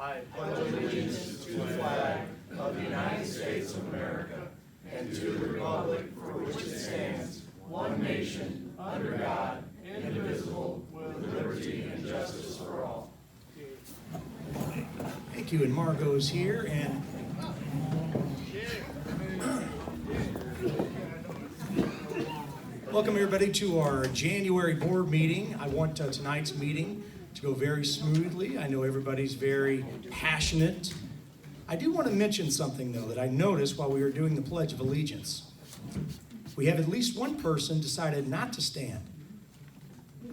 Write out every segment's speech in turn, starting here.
I pledge allegiance to the flag of the United States of America and to the republic for which it stands, one nation, under God, indivisible, with liberty and justice for all. Thank you, and Margot's here, and welcome everybody to our January board meeting. I want tonight's meeting to go very smoothly. I know everybody's very passionate. I do want to mention something, though, that I noticed while we were doing the Pledge of Allegiance. We have at least one person decided not to stand.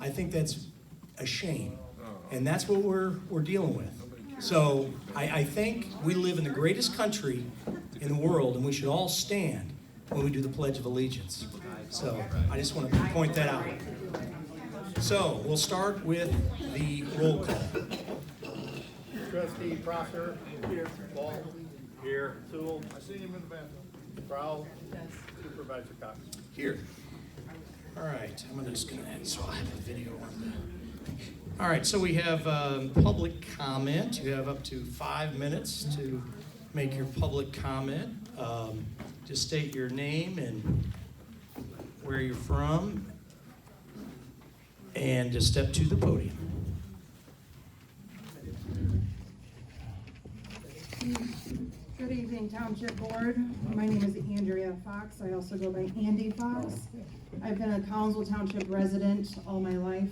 I think that's a shame, and that's what we're dealing with. So I think we live in the greatest country in the world, and we should all stand when we do the Pledge of Allegiance. So I just want to point that out. So we'll start with the roll call. Trustee Prosser. Here. Ball. Here. Sewell. I see him in the bathroom. Prowl. Yes. Supervisor Cox. Here. All right, I'm just going to add, so I have a video on that. All right, so we have public comment. You have up to 5 minutes to make your public comment. Just state your name and where you're from, and just step to the podium. Good evening, Township Board. My name is Andrea Fox. I also go by Andy Fox. I've been a Collinsville Township resident all my life,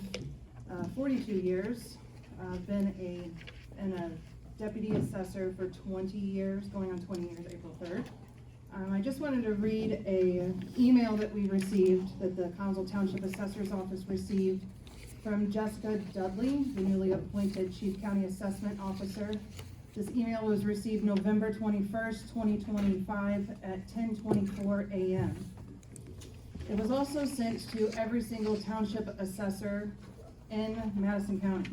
42 years. I've been a deputy assessor for 20 years, going on 20 years, April 3rd. I just wanted to read an email that we received, that the Collinsville Township Assessor's Office received from Jessica Dudley, the newly appointed Chief County Assessment Officer. This email was received November 21st, 2025 at 10:24 a.m. It was also sent to every single township assessor in Madison County.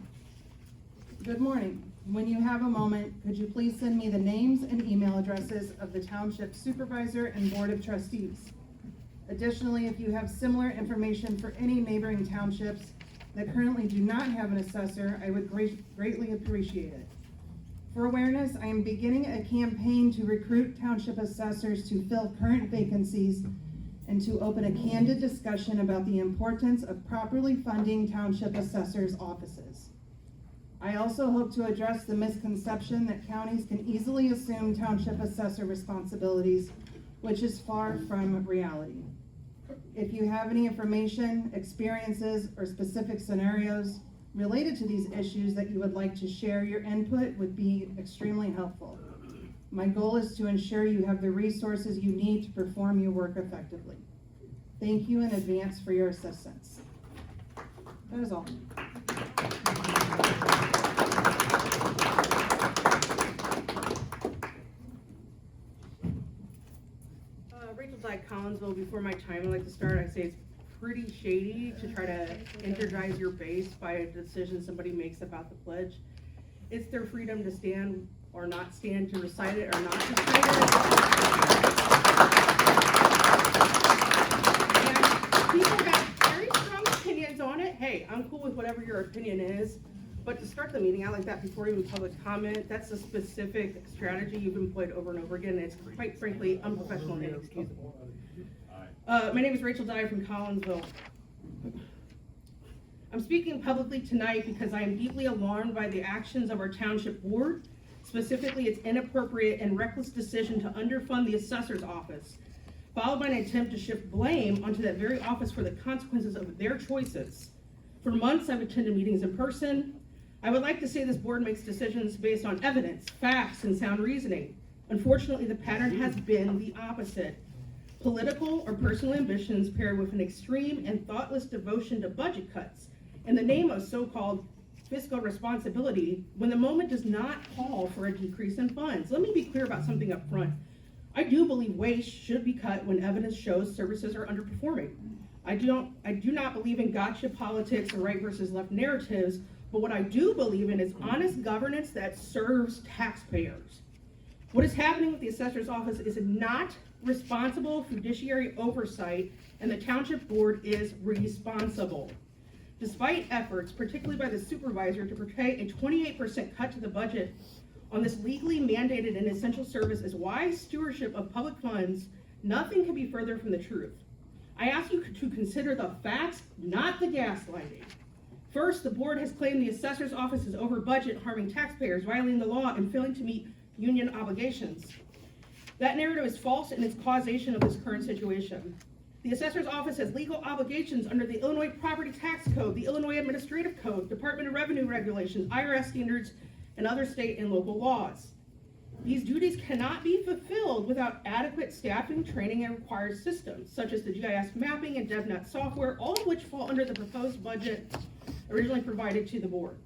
Good morning. When you have a moment, could you please send me the names and email addresses of the township supervisor and board of trustees? Additionally, if you have similar information for any neighboring townships that currently do not have an assessor, I would greatly appreciate it. For awareness, I am beginning a campaign to recruit township assessors to fill current vacancies and to open a candid discussion about the importance of properly funding township assessors' offices. I also hope to address the misconception that counties can easily assume township assessor responsibilities, which is far from reality. If you have any information, experiences, or specific scenarios related to these issues that you would like to share, your input would be extremely helpful. My goal is to ensure you have the resources you need to perform your work effectively. Thank you in advance for your assistance. That is all. Rachel Dyke, Collinsville. Before my time, I'd like to start. I'd say it's pretty shady to try to energize your base by a decision somebody makes about the pledge. It's their freedom to stand or not stand, to recite it or not recite it. And people have very strong opinions on it. Hey, I'm cool with whatever your opinion is, but to start the meeting out like that before even public comment, that's a specific strategy you've employed over and over again, and it's quite frankly unprofessional and inexcusable. My name is Rachel Dyer from Collinsville. I'm speaking publicly tonight because I am deeply alarmed by the actions of our township board, specifically its inappropriate and reckless decision to underfund the assessor's office, followed by an attempt to shift blame onto that very office for the consequences of their choices. For months, I've attended meetings in person. I would like to say this board makes decisions based on evidence, facts, and sound reasoning. Unfortunately, the pattern has been the opposite. Political or personal ambitions paired with an extreme and thoughtless devotion to budget cuts in the name of so-called fiscal responsibility when the moment does not call for a decrease in funds. Let me be clear about something up front. I do believe waste should be cut when evidence shows services are underperforming. I do not believe in gotcha politics or right versus left narratives, but what I do believe in is honest governance that serves taxpayers. What is happening with the assessor's office is not responsible fiduciary oversight, and the township board is responsible. Despite efforts, particularly by the supervisor, to portray a 28% cut to the budget, on this legally mandated and essential service as wise stewardship of public funds, nothing could be further from the truth. I ask you to consider the facts, not the gaslighting. First, the board has claimed the assessor's office is over budget, harming taxpayers, violating the law, and failing to meet union obligations. That narrative is false in its causation of this current situation. The assessor's office has legal obligations under the Illinois Property Tax Code, the Illinois Administrative Code, Department of Revenue regulations, IRS standards, and other state and local laws. These duties cannot be fulfilled without adequate staffing, training, and required systems, such as the GIS mapping and DevNet software, all of which fall under the proposed budget originally provided to the board.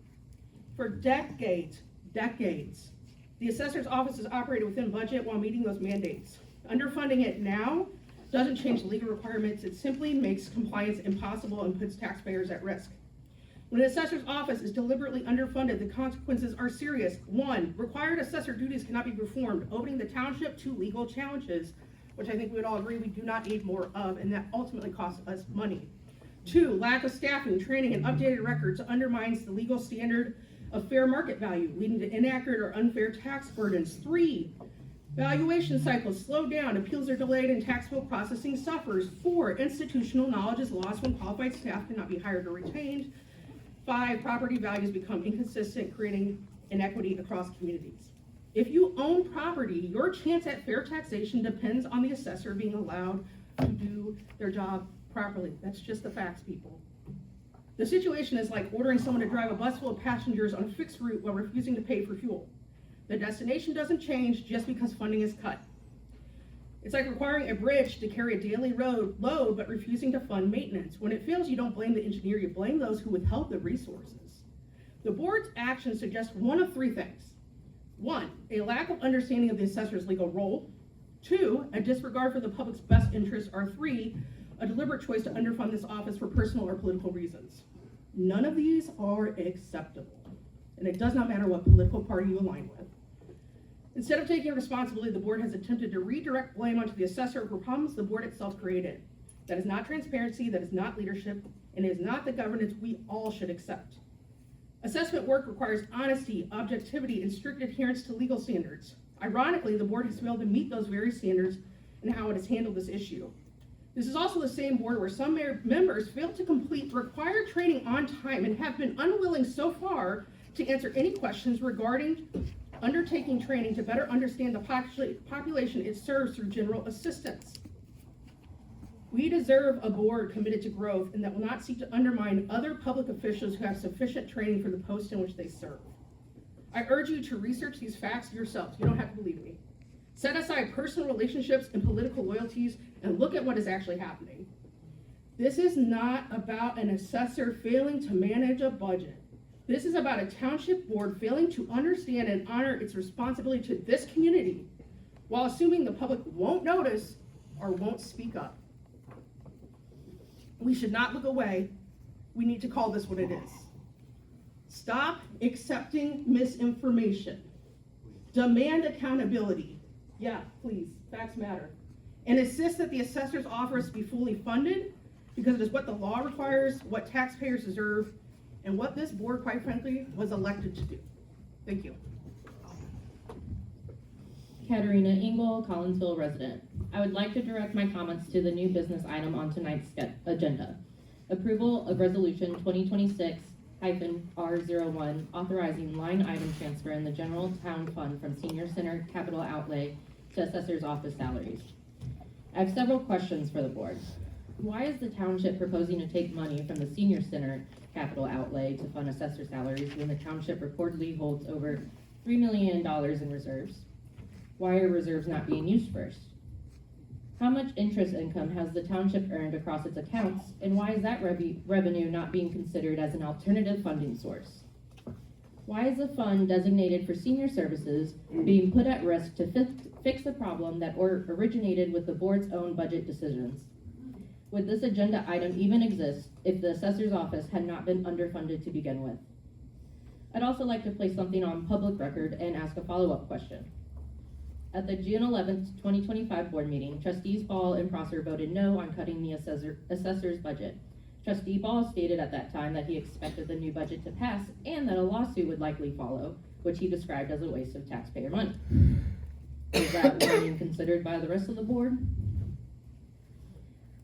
For decades, the assessor's office has operated within budget while meeting those mandates. Underfunding it now doesn't change the legal requirements, it simply makes compliance impossible and puts taxpayers at risk. When an assessor's office is deliberately underfunded, the consequences are serious. 1, required assessor duties cannot be performed, opening the township to legal challenges, which I think we would all agree we do not need more of, and that ultimately costs us money. 2, lack of staffing, training, and updated records undermines the legal standard of fair market value, leading to inaccurate or unfair tax burdens. 3, valuation cycles slow down, appeals are delayed, and tax bill processing suffers. 4, institutional knowledge is lost when qualified staff cannot be hired or retained. 5, property values become inconsistent, creating inequity across communities. If you own property, your chance at fair taxation depends on the assessor being allowed to do their job properly. That's just the facts, people. The situation is like ordering someone to drive a bus full of passengers on a fixed route while refusing to pay for fuel. The destination doesn't change just because funding is cut. It's like requiring a bridge to carry a daily load, but refusing to fund maintenance. When it fails, you don't blame the engineer, you blame those who withheld the resources. The board's actions suggest one of 3 things. 1, a lack of understanding of the assessor's legal role. 2, a disregard for the public's best interests. Or 3, a deliberate choice to underfund this office for personal or political reasons. None of these are acceptable, and it does not matter what political party you align with. Instead of taking responsibility, the board has attempted to redirect blame onto the assessor for problems the board itself created. That is not transparency, that is not leadership, and it is not the governance we all should accept. Assessment work requires honesty, objectivity, and strict adherence to legal standards. Ironically, the board has failed to meet those very standards in how it has handled this issue. This is also the same board where some members failed to complete required training on time and have been unwilling so far to answer any questions regarding undertaking training to better understand the population it serves through general assistance. We deserve a board committed to growth and that will not seek to undermine other public officials who have sufficient training for the post in which they serve. I urge you to research these facts yourselves. You don't have to believe me. Set aside personal relationships and political loyalties and look at what is actually happening. This is not about an assessor failing to manage a budget. This is about a township board failing to understand and honor its responsibility to this community while assuming the public won't notice or won't speak up. We should not look away. We need to call this what it is. Stop accepting misinformation. Demand accountability. Yeah, please, facts matter. And insist that the assessor's office be fully funded because it is what the law requires, what taxpayers deserve, and what this board, quite frankly, was elected to do. Thank you. Katerina Engel, Collinsville resident. I would like to direct my comments to the new business item on tonight's agenda. Approval of resolution 2026-R01, authorizing line item transfer in the general town fund from senior center capital outlay to assessor's office salaries. I have several questions for the board. Why is the township proposing to take money from the senior center capital outlay to fund assessor salaries when the township reportedly holds over $3 million in reserves? Why are reserves not being used first? How much interest income has the township earned across its accounts, and why is that revenue not being considered as an alternative funding source? Why is the fund designated for senior services being put at risk to fix a problem that originated with the board's own budget decisions? Would this agenda item even exist if the assessor's office had not been underfunded to begin with? I'd also like to place something on public record and ask a follow-up question. At the June 11th, 2025 board meeting, Trustees Ball and Prosser voted no on cutting the assessor's budget. Trustee Ball stated at that time that he expected the new budget to pass and that a lawsuit would likely follow, which he described as a waste of taxpayer money. Is that being considered by the rest of the board?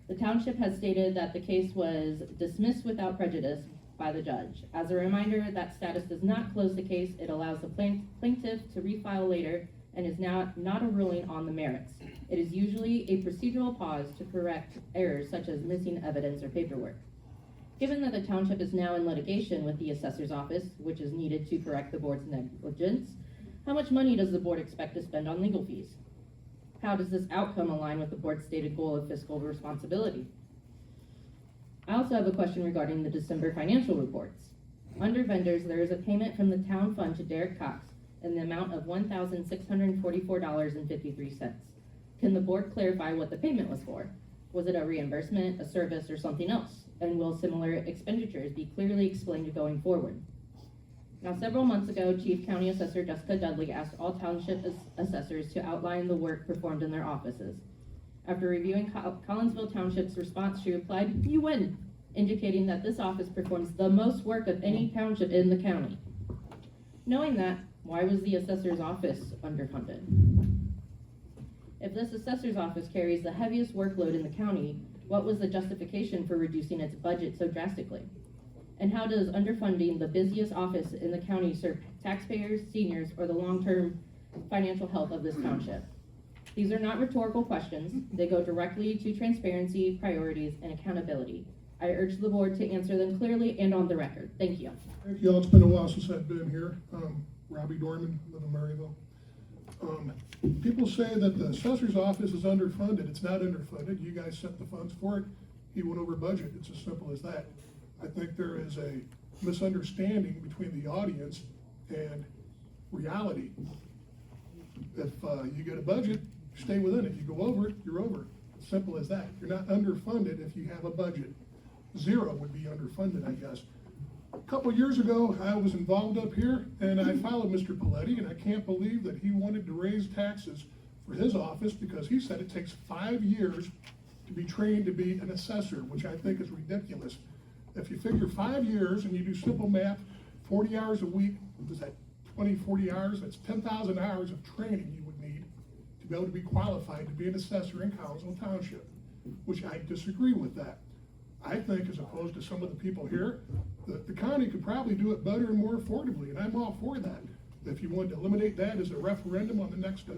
The township has stated that the case was dismissed without prejudice by the judge. As a reminder, that status does not close the case. It allows the plaintiff to refile later and is now not a ruling on the merits. It is usually a procedural pause to correct errors such as missing evidence or paperwork. Given that the township is now in litigation with the assessor's office, which is needed to correct the board's negligence, how much money does the board expect to spend on legal fees? How does this outcome align with the board's stated goal of fiscal responsibility? I also have a question regarding the December financial reports. Under vendors, there is a payment from the town fund to Derek Cox in the amount of $1,644.53. Can the board clarify what the payment was for? Was it a reimbursement, a service, or something else? And will similar expenditures be clearly explained going forward? Now, several months ago, Chief County Assessor Jessica Dudley asked all township assessors to outline the work performed in their offices. After reviewing Collinsville Township's response, she replied, "You win," indicating that this office performs the most work of any township in the county. Knowing that, why was the assessor's office underfunded? If this assessor's office carries the heaviest workload in the county, what was the justification for reducing its budget so drastically? And how does underfunding the busiest office in the county serve taxpayers, seniors, or the long-term financial health of this township? These are not rhetorical questions. They go directly to transparency, priorities, and accountability. I urge the board to answer them clearly and on the record. Thank you. Thank you all. It's been a while since I've been here. Robbie Dorman, live in Maryville. People say that the assessor's office is underfunded. It's not underfunded. You guys set the funds for it. He went over budget. It's as simple as that. I think there is a misunderstanding between the audience and reality. If you get a budget, stay within it. You go over it, you're over it. Simple as that. You're not underfunded if you have a budget. Zero would be underfunded, I guess. A couple years ago, I was involved up here, and I followed Mr. Paletti, and I can't believe that he wanted to raise taxes for his office because he said it takes 5 years to be trained to be an assessor, which I think is ridiculous. If you figure 5 years and you do simple math, 40 hours a week, is that 20, 40 hours? That's 10,000 hours of training you would need to be able to be qualified to be an assessor in Collinsville Township, which I disagree with that. I think, as opposed to some of the people here, the county could probably do it better and more affordably, and I'm all for that. If you wanted to eliminate that as a referendum on the next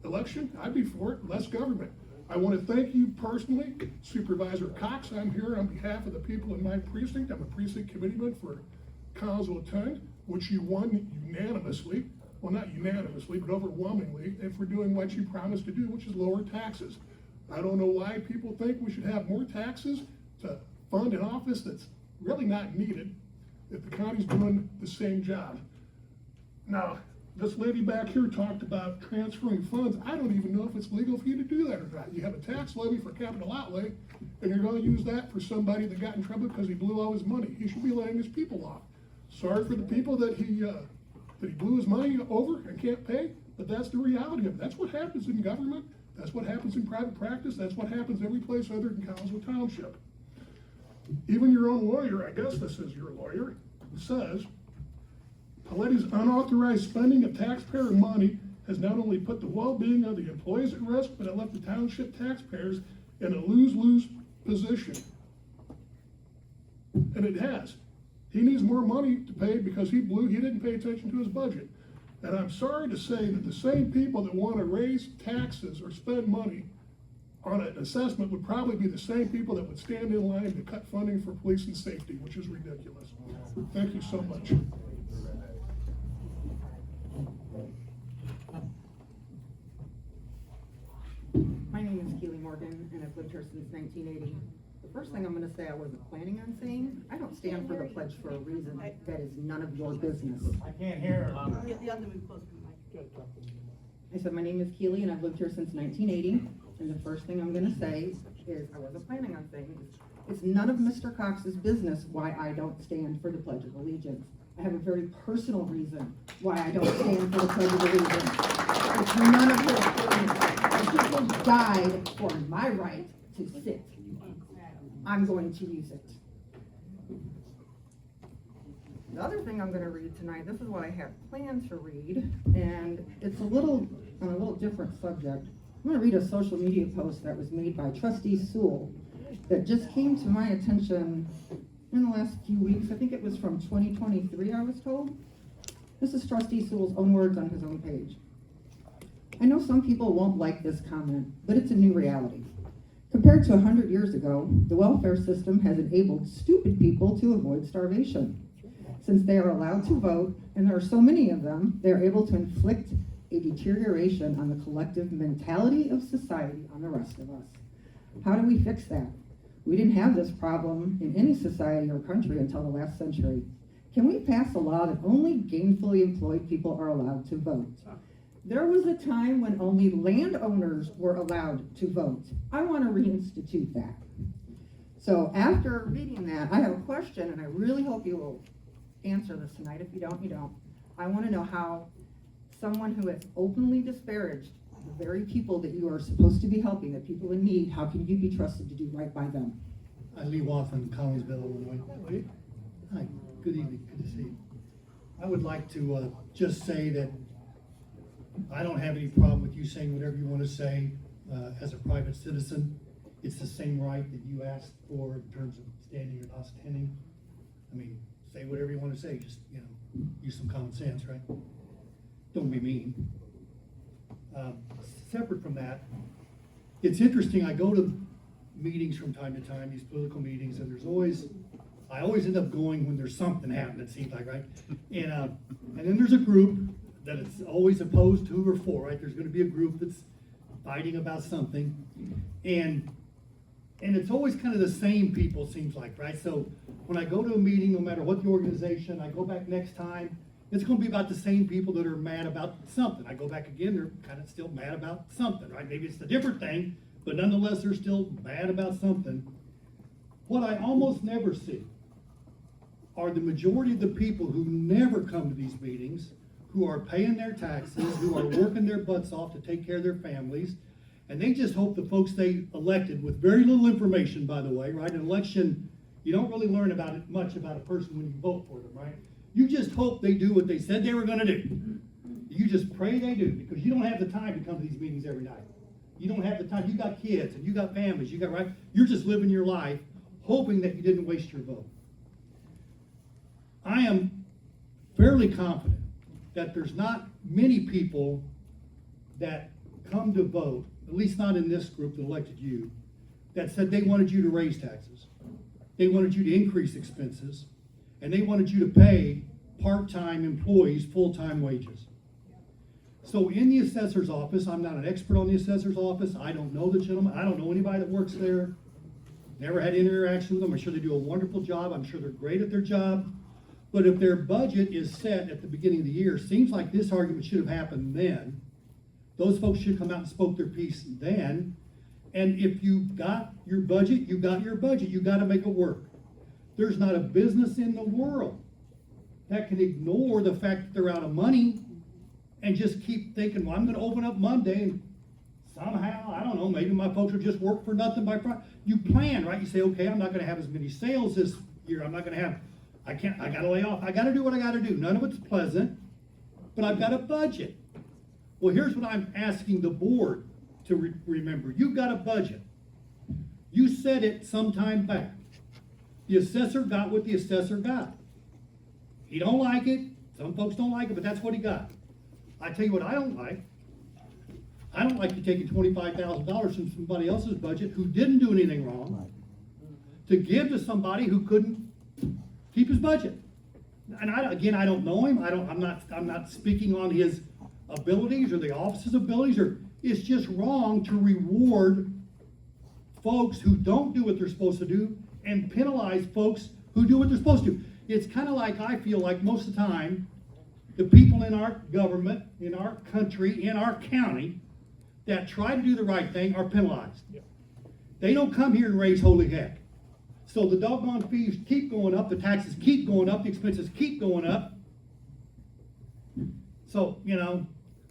election, I'd be for it. Less government. I want to thank you personally, Supervisor Cox. I'm here on behalf of the people in my precinct. I'm a precinct committeeman for Collinsville Township, which you won unanimously. Well, not unanimously, but overwhelmingly, if we're doing what you promised to do, which is lower taxes. I don't know why people think we should have more taxes to fund an office that's really not needed if the county's doing the same job. Now, this lady back here talked about transferring funds. I don't even know if it's legal for you to do that or not. You have a tax levy for capital outlay, and you're gonna use that for somebody that got in trouble because he blew all his money. He should be laying his people off. Sorry for the people that he blew his money over and can't pay, but that's the reality of it. That's what happens in government. That's what happens in private practice. That's what happens every place other than Collinsville Township. Even your own lawyer, I guess this is your lawyer, says Paletti's unauthorized spending of taxpayer money has not only put the well-being of the employees at risk, but it left the township taxpayers in a lose-lose position. And it has. He needs more money to pay because he didn't pay attention to his budget. And I'm sorry to say that the same people that want to raise taxes or spend money on an assessment would probably be the same people that would stand in line to cut funding for police and safety, which is ridiculous. Thank you so much. My name is Keely Morgan, and I've lived here since 1980. The first thing I'm going to say I wasn't planning on saying, I don't stand for the pledge for a reason that is none of your business. I can't hear. I said, my name is Keely, and I've lived here since 1980, and the first thing I'm going to say is, I wasn't planning on saying, it's none of Mr. Cox's business why I don't stand for the Pledge of Allegiance. I have a very personal reason why I don't stand for the Pledge of Allegiance. It's none of your business. People died for my right to sit. I'm going to use it. The other thing I'm gonna read tonight, this is what I had planned to read, and it's on a little different subject. I'm gonna read a social media post that was made by Trustee Sewell that just came to my attention in the last few weeks. I think it was from 2023, I was told. This is Trustee Sewell's own words on his own page. I know some people won't like this comment, but it's a new reality. Compared to 100 years ago, the welfare system has enabled stupid people to avoid starvation. Since they are allowed to vote, and there are so many of them, they are able to inflict a deterioration on the collective mentality of society on the rest of us. How do we fix that? We didn't have this problem in any society or country until the last century. Can we pass a law that only gainfully employed people are allowed to vote? There was a time when only landowners were allowed to vote. I want to reinstitute that. So after reading that, I have a question, and I really hope you will answer this tonight. If you don't, you don't. I want to know how someone who has openly disparaged the very people that you are supposed to be helping, the people in need, how can you be trusted to do right by them? Lee Watson, Collinsville, Illinois. Hi, good evening, good to see you. I would like to just say that I don't have any problem with you saying whatever you want to say as a private citizen. It's the same right that you asked for in terms of standing or not standing. I mean, say whatever you want to say, just, use some common sense, right? Don't be mean. Separate from that, it's interesting, I go to meetings from time to time, these political meetings, and I always end up going when there's something happening, it seems like, right? And then there's a group that it's always opposed to or for, right? There's gonna be a group that's fighting about something, and it's always kind of the same people, it seems like, right? So when I go to a meeting, no matter what the organization, I go back next time, it's gonna be about the same people that are mad about something. I go back again, they're kind of still mad about something, right? Maybe it's a different thing, but nonetheless, they're still mad about something. What I almost never see are the majority of the people who never come to these meetings, who are paying their taxes, who are working their butts off to take care of their families, and they just hope the folks they elected, with very little information, by the way, right? An election, you don't really learn much about a person when you vote for them, right? You just hope they do what they said they were gonna do. You just pray they do, because you don't have the time to come to these meetings every night. You don't have the time, you got kids, and you got families, right? You're just living your life, hoping that you didn't waste your vote. I am fairly confident that there's not many people that come to vote, at least not in this group that elected you, that said they wanted you to raise taxes. They wanted you to increase expenses, and they wanted you to pay part-time employees full-time wages. So in the assessor's office, I'm not an expert on the assessor's office, I don't know the gentleman, I don't know anybody that works there, never had any interaction with them, I'm sure they do a wonderful job, I'm sure they're great at their job. But if their budget is set at the beginning of the year, seems like this argument should have happened then. Those folks should come out and spoke their piece then. And if you got your budget, you got your budget. You got to make it work. There's not a business in the world that can ignore the fact that they're out of money and just keep thinking, well, I'm going to open up Monday and somehow, I don't know, maybe my folks will just work for nothing by Friday. You plan, right? You say, okay, I'm not going to have as many sales this year. I'm not going to have, I got to lay off. I got to do what I got to do. None of it's pleasant, but I've got a budget. Well, here's what I'm asking the board to remember. You've got a budget. You said it some time back. The assessor got what the assessor got. He don't like it. Some folks don't like it, but that's what he got. I tell you what I don't like. I don't like you taking $25,000 from somebody else's budget who didn't do anything wrong to give to somebody who couldn't keep his budget. And I don't know him. I'm not speaking on his abilities or the office's abilities, or it's just wrong to reward folks who don't do what they're supposed to do and penalize folks who do what they're supposed to. It's kind of like, I feel like most of the time, the people in our government, in our country, in our county that try to do the right thing are penalized. They don't come here and raise holy heck. So the doggone fees keep going up, the taxes keep going up, the expenses keep going up. So,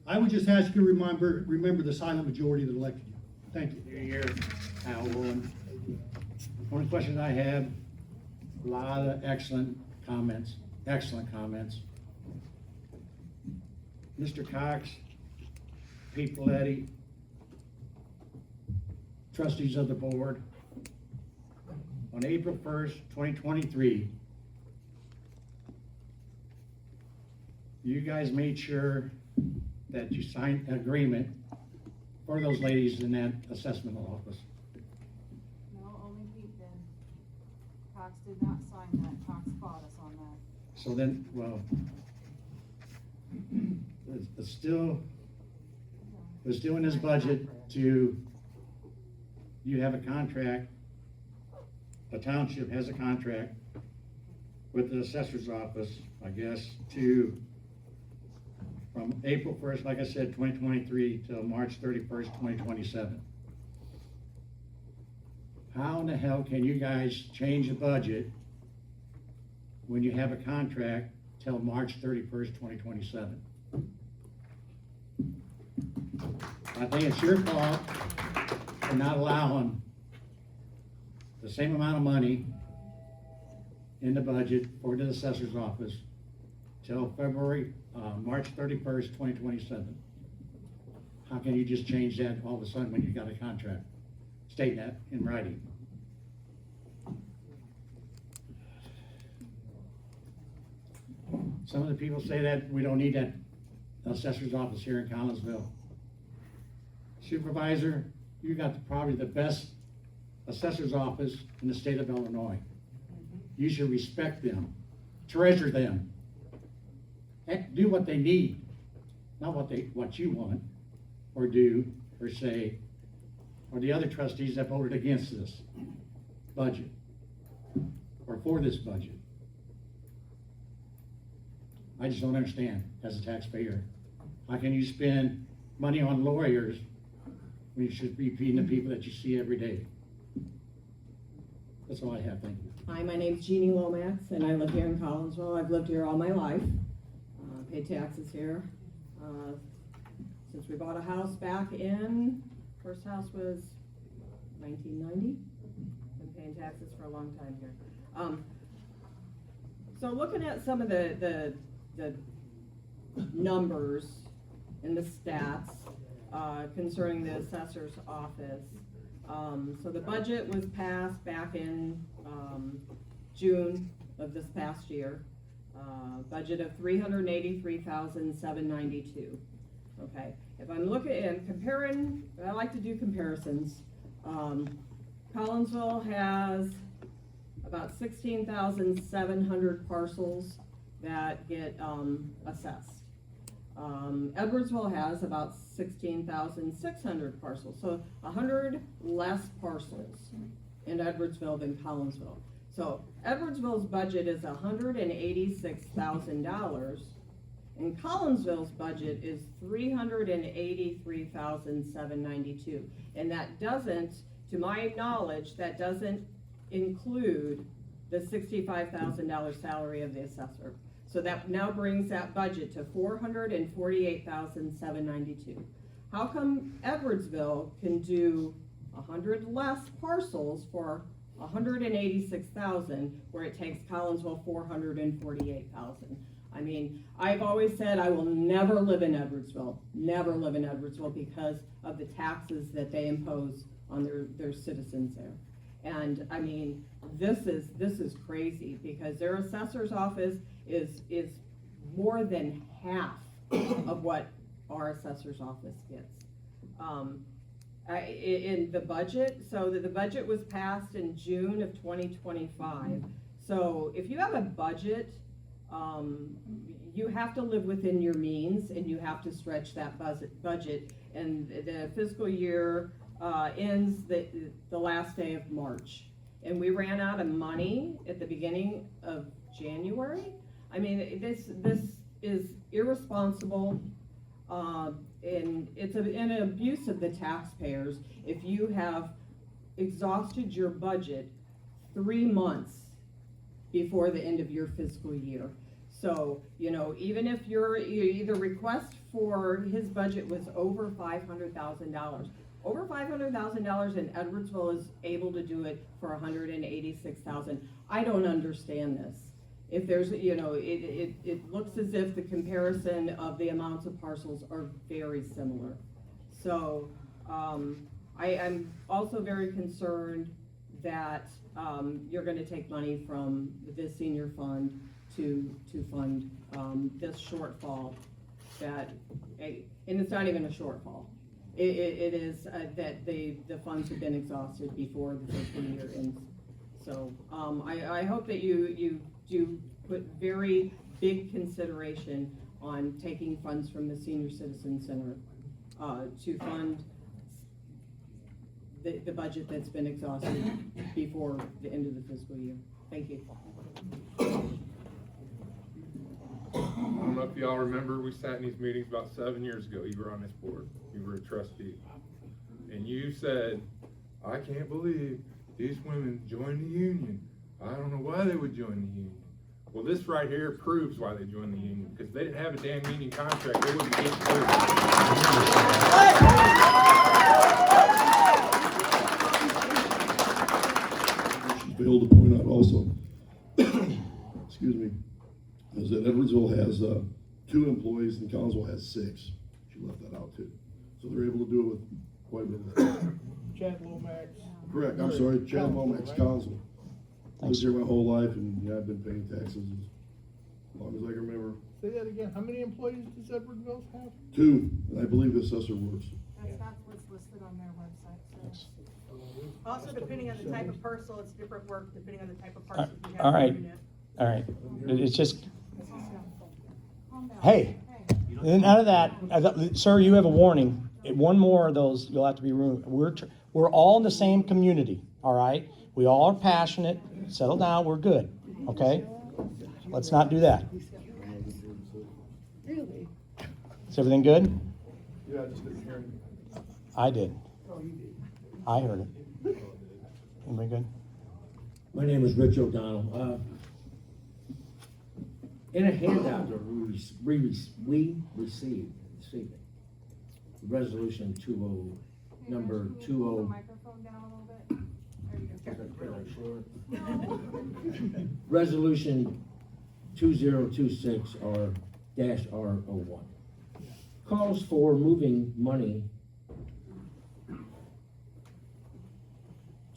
I would just ask you to remember the silent majority that elected you. Thank you. Here, Al Owen. Only question I have, a lot of excellent comments. excellent comments. Mr. Cox, Pete Paletti, trustees of the board, on April 1st, 2023, you guys made sure that you signed an agreement for those ladies in that assessment office. No, only Pete did. Cox did not sign that. Cox fought us on that. So then, well, it's still in his budget to, you have a contract, the township has a contract with the assessor's office, I guess, from April 1st, like I said, 2023 till March 31st, 2027. How in the hell can you guys change the budget when you have a contract till March 31st, 2027? I think it's your fault for not allowing the same amount of money in the budget for the assessor's office till March 31st, 2027. How can you just change that all of a sudden when you got a contract? State that in writing. Some of the people say that we don't need that assessor's office here in Collinsville. Supervisor, you got probably the best assessor's office in the state of Illinois. You should respect them, treasure them, do what they need, not what you want, or do, or say, or the other trustees that voted against this budget, or for this budget. I just don't understand, as a taxpayer. How can you spend money on lawyers when you should be feeding the people that you see every day? That's all I have, thank you. Hi, my name's Jeannie Lomax, and I live here in Collinsville. I've lived here all my life, paid taxes here. Since we bought a house back in, first house was 1990. Been paying taxes for a long time here. So looking at some of the numbers and the stats concerning the assessor's office. So the budget was passed back in June of this past year. Budget of $383,792. Okay, if I'm looking and comparing, I like to do comparisons. Collinsville has about 16,700 parcels that get assessed. Edwardsville has about 16,600 parcels, so 100 less parcels in Edwardsville than Collinsville. So Edwardsville's budget is $186,000, and Collinsville's budget is $383,792. And that doesn't, to my knowledge, that doesn't include the $65,000 salary of the assessor. So that now brings that budget to $448,792. How come Edwardsville can do 100 less parcels for $186,000, where it takes Collinsville $448,000? I mean, I've always said I will never live in Edwardsville, because of the taxes that they impose on their citizens there. And I mean, this is crazy, because their assessor's office is more than half of what our assessor's office gets. In the budget, so the budget was passed in June of 2025. So if you have a budget, you have to live within your means, and you have to stretch that budget. And the fiscal year ends the last day of March. And we ran out of money at the beginning of January. I mean, this is irresponsible, and it's an abuse of the taxpayers if you have exhausted your budget 3 months before the end of your fiscal year. So, you know, even if you either request for his budget was over $500,000. Over $500,000, and Edwardsville is able to do it for $186,000. I don't understand this. if there's, it looks as if the comparison of the amounts of parcels are very similar. So, I am also very concerned that, you're gonna take money from this senior fund to fund, this shortfall that, and it's not even a shortfall. It is, that the funds have been exhausted before the fiscal year ends. So, I hope that you do put very big consideration on taking funds from the Senior Citizen Center, to fund the budget that's been exhausted before the end of the fiscal year. Thank you. I don't know if y'all remember, we sat in these meetings about 7 years ago. You were on this board. You were a trustee. And you said, I can't believe these women joined the union. I don't know why they would join the union. Well, this right here proves why they joined the union, because they didn't have a damn union contract. They wouldn't get through. Failed to point out also, excuse me, is that Edwardsville has 2 employees and Collinsville has 6. She left that out too. So they're able to do it with quite a bit of. Chad Lomax. Correct, I'm sorry, Chad Lomax, Collinsville. Lived here my whole life, and yeah, I've been paying taxes as long as I can remember. Say that again, how many employees does Edwardville have? 2, and I believe the assessor works. That's what's listed on their website, so. Also, depending on the type of parcel, it's different work, depending on the type of parcel you have. All right, in your unit. all right. It's just, Calm down. hey, none of that. Sir, you have a warning. One more of those, you'll have to be removed. We're all in the same community, all right? We all are passionate. Settle down, we're good, okay? Let's not do that. Really? Is everything good? Yeah, I just didn't hear it. I did. I heard it. Anybody good? My name is Rich O'Donnell. In a handout that we received this evening, resolution 20, number Can you 20. move the microphone down a little bit? There you go. Resolution 2026-R-01 calls for moving money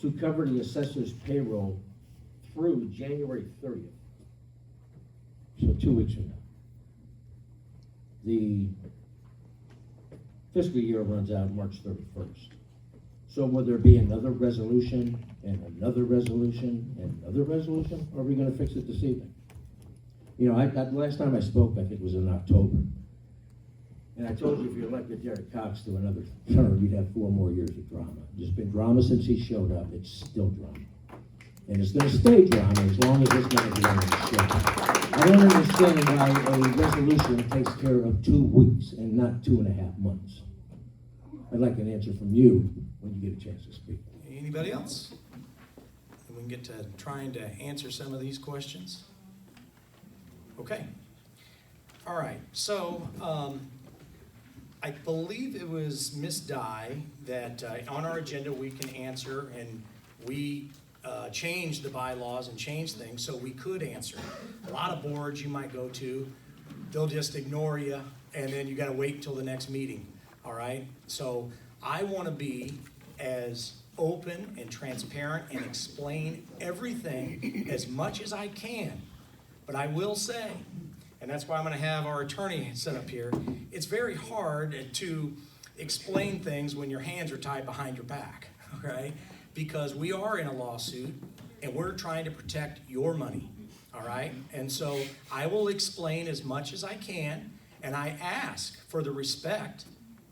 to cover the assessor's payroll through January 30th. So 2 weeks from now. The fiscal year runs out March 31st. So will there be another resolution and another resolution and another resolution? Or are we gonna fix it this evening? You know, last time I spoke, I think it was in October. And I told you if you elected Derek Cox to another term, you'd have 4 more years of drama. There's been drama since he showed up. It's still drama. And it's gonna stay drama as long as this man is running the show. I don't understand why a resolution takes care of 2 weeks and not 2.5 months. I'd like an answer from you when you get a chance to speak. Anybody else? And we can get to trying to answer some of these questions. Okay. All right. So I believe it was Ms. Dye that on our agenda we can answer, and we changed the bylaws and changed things so we could answer. A lot of boards you might go to, they'll just ignore you, and then you got to wait until the next meeting. All right? So I want to be as open and transparent and explain everything as much as I can. But I will say, and that's why I'm going to have our attorney set up here, it's very hard to explain things when your hands are tied behind your back, okay? Because we are in a lawsuit and we're trying to protect your money, all right? And so I will explain as much as I can, and I ask for the respect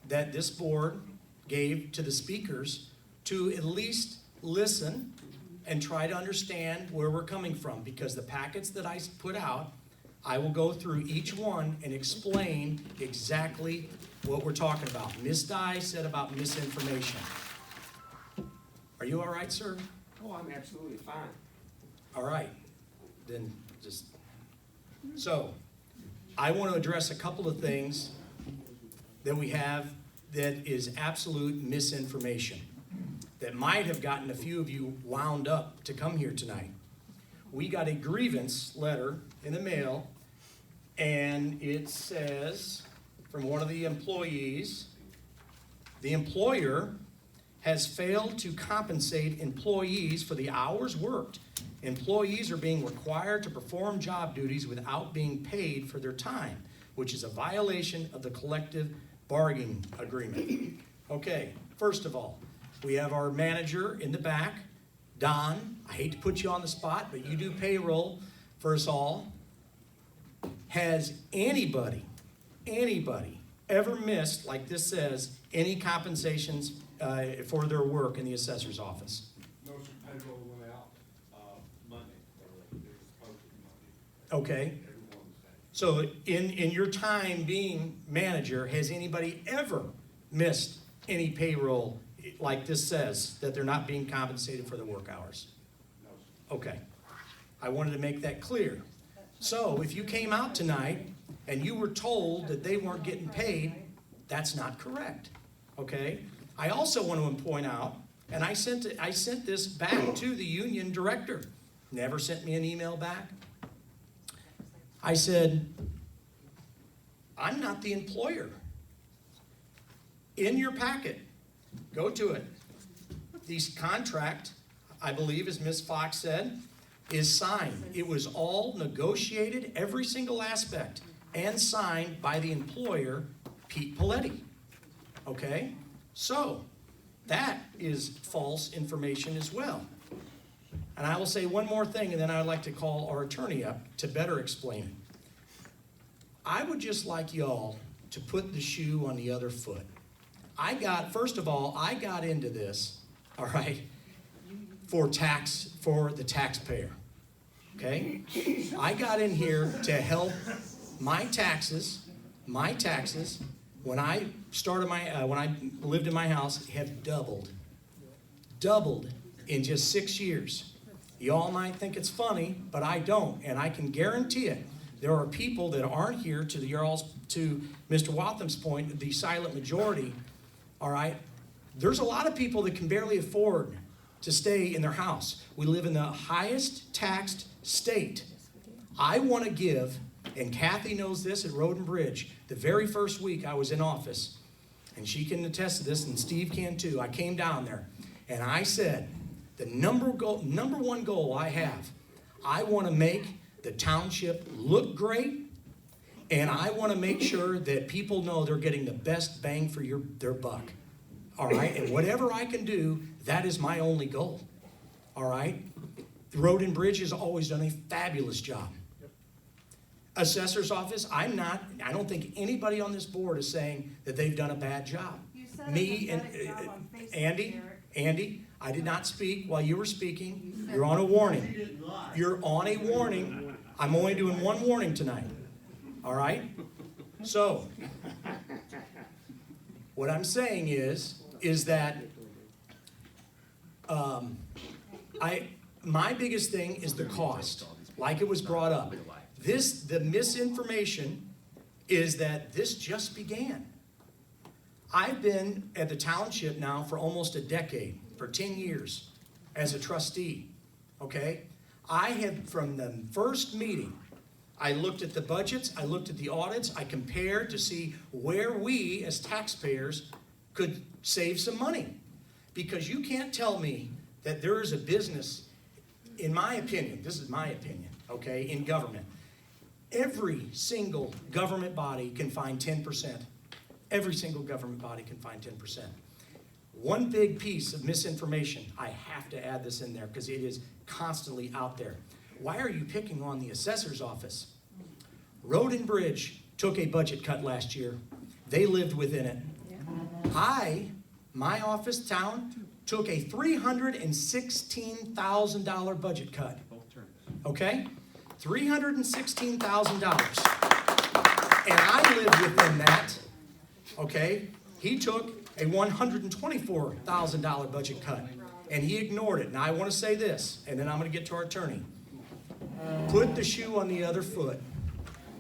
that this board gave to the speakers to at least listen and try to understand where we're coming from, because the packets that I put out, I will go through each one and explain exactly what we're talking about. Ms. Dye said about misinformation. Are you all right, sir? Oh, I'm absolutely fine. All right, then just, so I want to address a couple of things that we have that is absolute misinformation that might have gotten a few of you wound up to come here tonight. We got a grievance letter in the mail, and it says from one of the employees, the employer has failed to compensate employees for the hours worked. Employees are being required to perform job duties without being paid for their time, which is a violation of the collective bargaining agreement. Okay, first of all, we have our manager in the back, Don. I hate to put you on the spot, but you do payroll for us all. Has anybody ever missed, like this says, any compensations for their work in the assessor's office? No, payroll went out Monday. They were supposed to be Monday. Okay. So in your time being manager, has anybody ever missed any payroll like this says, that they're not being compensated for their work hours? No. Okay. I wanted to make that clear. So if you came out tonight and you were told that they weren't getting paid, that's not correct. Okay? I also want to point out, and I sent this back to the union director. Never sent me an email back. I said, I'm not the employer. In your packet, go to it. This contract, I believe, as Ms. Fox said, is signed. It was all negotiated, every single aspect, and signed by the employer, Pete Paletti. Okay? So, that is false information as well. And I will say one more thing, and then I'd like to call our attorney up to better explain it. I would just like y'all to put the shoe on the other foot. First of all, I got into this, all right, for the taxpayer, okay? I got in here to help my taxes, when I started when I lived in my house, have doubled in just 6 years. Y'all might think it's funny, but I don't, and I can guarantee it. There are people that aren't here, to Mr. Watham's point, the silent majority, all right? There's a lot of people that can barely afford to stay in their house. We live in the highest taxed state. I want to give, and Kathy knows this at Road and Bridge, the very first week I was in office, and she can attest to this, and Steve can too. I came down there, and I said, the number one goal I have, I want to make the township look great, and I want to make sure that people know they're getting the best bang for their buck. All right? And whatever I can do, that is my only goal. All right? The Road and Bridge has always done a fabulous job. Assessor's office, I don't think anybody on this board is saying that they've done a bad job. You said Me a and pathetic job on Facebook, Andy, Derek. I did not speak while you were speaking. You're on a warning. You're on a warning. I'm only doing one warning tonight. All right? So, what I'm saying is that my biggest thing is the cost, like it was brought up. The misinformation is that this just began. I've been at the township now for almost a decade, for 10 years, as a trustee, okay? I have, from the first meeting, I looked at the budgets, I looked at the audits, I compared to see where we, as taxpayers, could save some money. Because you can't tell me that there is a business, in my opinion, this is my opinion, okay, in government. Every single government body can find 10%. Every single government body can find 10%. One big piece of misinformation, I have to add this in there because it is constantly out there. Why are you picking on the assessor's office? Road and Bridge took a budget cut last year. They lived within it. My office town, took a $316,000 budget cut. Okay? $316,000. And I lived within that. Okay? He took a $124,000 budget cut. And he ignored it. Now I want to say this, and then I'm going to get to our attorney. Put the shoe on the other foot.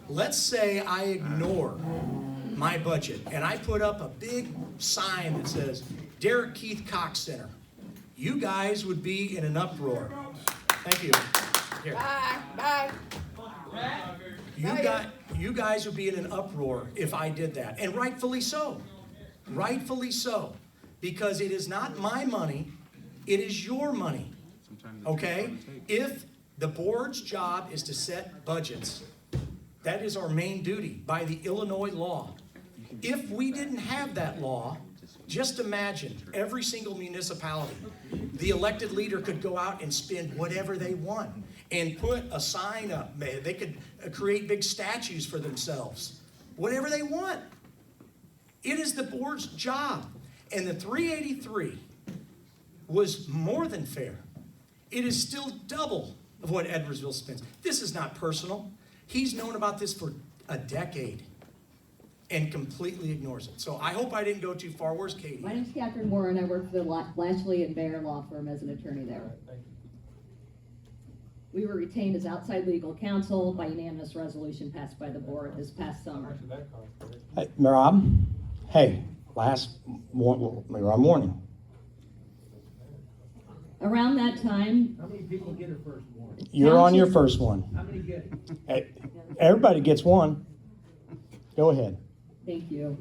Let's say I ignore my budget and I put up a big sign that says Derek Keith Cox Center. You guys would be in an uproar. Thank you. Here. Bye. Bye. You guys would be in an uproar if I did that, and rightfully so. Rightfully so, because it is not my money, it is your money. Okay? If the board's job is to set budgets, that is our main duty by the Illinois law. If we didn't have that law, just imagine every single municipality, the elected leader could go out and spend whatever they want and put a sign up. They could create big statues for themselves, whatever they want. It is the board's job. And the 383 was more than fair. It is still double of what Edwardsville spends. This is not personal. He's known about this for a decade and completely ignores it. So I hope I didn't go too far. Where's Katie? My name's Catherine Warren. I work for the Lashley and Bayer Law Firm as an attorney there. We were retained as outside legal counsel by unanimous resolution passed by the board this past summer. Hey, Rob, hey, morning. Around that time, How many people get a first one? You're on your first one. How many get it? Hey, everybody gets one. Go ahead. thank you.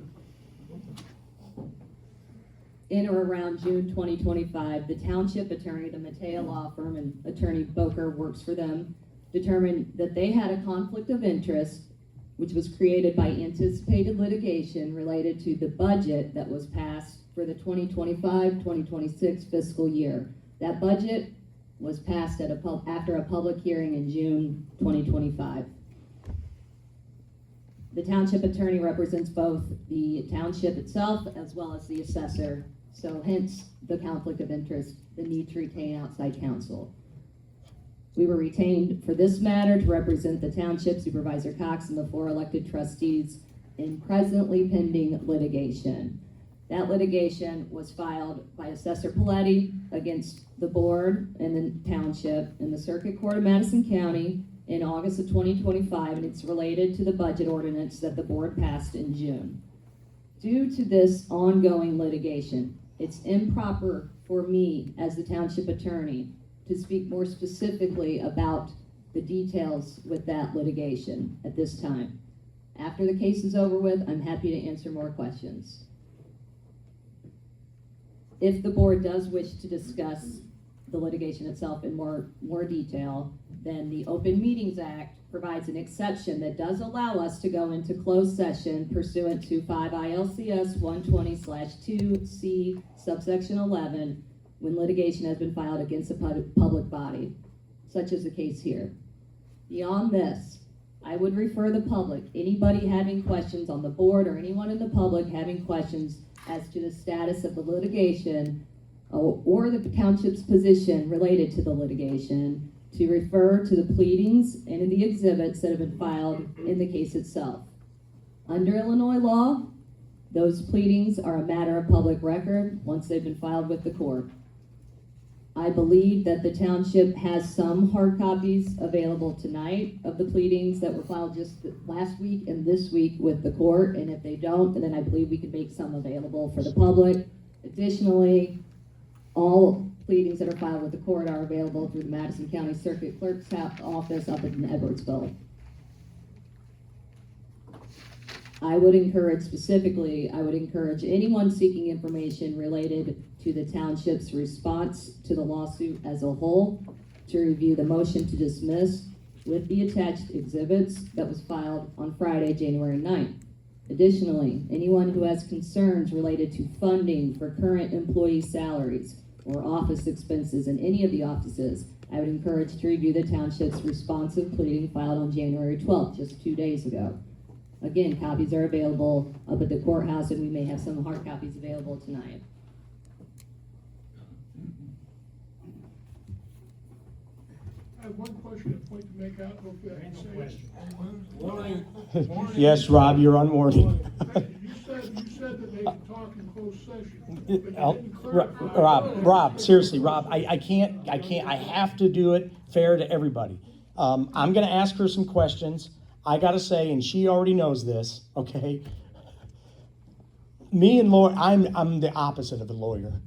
In or around June 2025, the township attorney, the Matea Law Firm, and Attorney Boker works for them, determined that they had a conflict of interest, which was created by anticipated litigation related to the budget that was passed for the 2025-2026 fiscal year. That budget was passed after a public hearing in June 2025. The township attorney represents both the township itself as well as the assessor, so hence the conflict of interest, the need to retain outside counsel. We were retained for this matter to represent the township, Supervisor Cox, and the 4 elected trustees in presently pending litigation. That litigation was filed by Assessor Paletti against the board and the township in the Circuit Court of Madison County in August of 2025, and it's related to the budget ordinance that the board passed in June. Due to this ongoing litigation, it's improper for me as the township attorney to speak more specifically about the details with that litigation at this time. After the case is over with, I'm happy to answer more questions. If the board does wish to discuss the litigation itself in more detail, then the Open Meetings Act provides an exception that does allow us to go into closed session pursuant to 5 ILCS 120/2C subsection 11 when litigation has been filed against a public body, such as the case here. Beyond this, I would refer the public, anybody having questions on the board or anyone in the public having questions as to the status of the litigation or the township's position related to the litigation, to refer to the pleadings and in the exhibits that have been filed in the case itself. Under Illinois law, those pleadings are a matter of public record once they've been filed with the court. I believe that the township has some hard copies available tonight of the pleadings that were filed just last week and this week with the court, and if they don't, then I believe we can make some available for the public. Additionally, all pleadings that are filed with the court are available through the Madison County Circuit Clerk's office up in Edwardsville. I would encourage anyone seeking information related to the township's response to the lawsuit as a whole to review the motion to dismiss with the attached exhibits that was filed on Friday, January 9th. Additionally, anyone who has concerns related to funding for current employee salaries or office expenses in any of the offices, I would encourage to review the township's responsive pleading filed on January 12th, just 2 days ago. Again, copies are available up at the courthouse, and we may have some hard copies available tonight. I have one question, a point to make out. Yes, Rob, you're on warning. You said that they can talk in closed session. But you didn't clarify. Rob, seriously, Rob, I have to do it fair to everybody. I'm gonna ask her some questions. I gotta say, and she already knows this, okay? Me and Laura, I'm the opposite of a lawyer,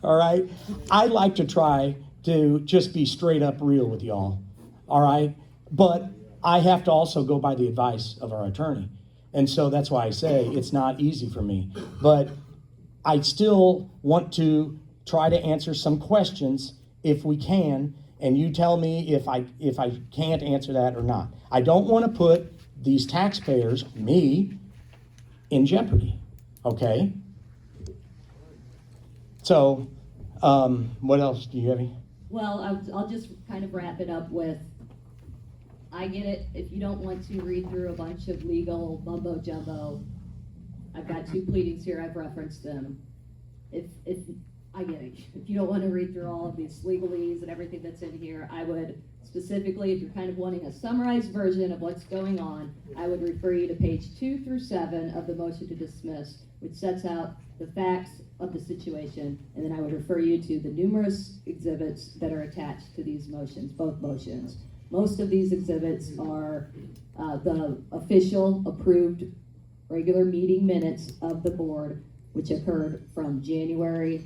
all right? I like to try to just be straight up real with y'all, all right? But I have to also go by the advice of our attorney. And so that's why I say it's not easy for me. But I still want to try to answer some questions if we can, and you tell me if I can't answer that or not. I don't want to put these taxpayers, me, in jeopardy, okay? So, what else? Do you have any? Well, I'll just kind of wrap it up with, I get it, if you don't want to read through a bunch of legal mumbo jumbo, I've got 2 pleadings here, I've referenced them. If I get it, if you don't want to read through all of these legalese and everything that's in here, I would specifically, if you're kind of wanting a summarized version of what's going on, I would refer you to page 2 through 7 of the motion to dismiss, which sets out the facts of the situation, and then I would refer you to the numerous exhibits that are attached to these motions, both motions. Most of these exhibits are the official approved regular meeting minutes of the board, which occurred from January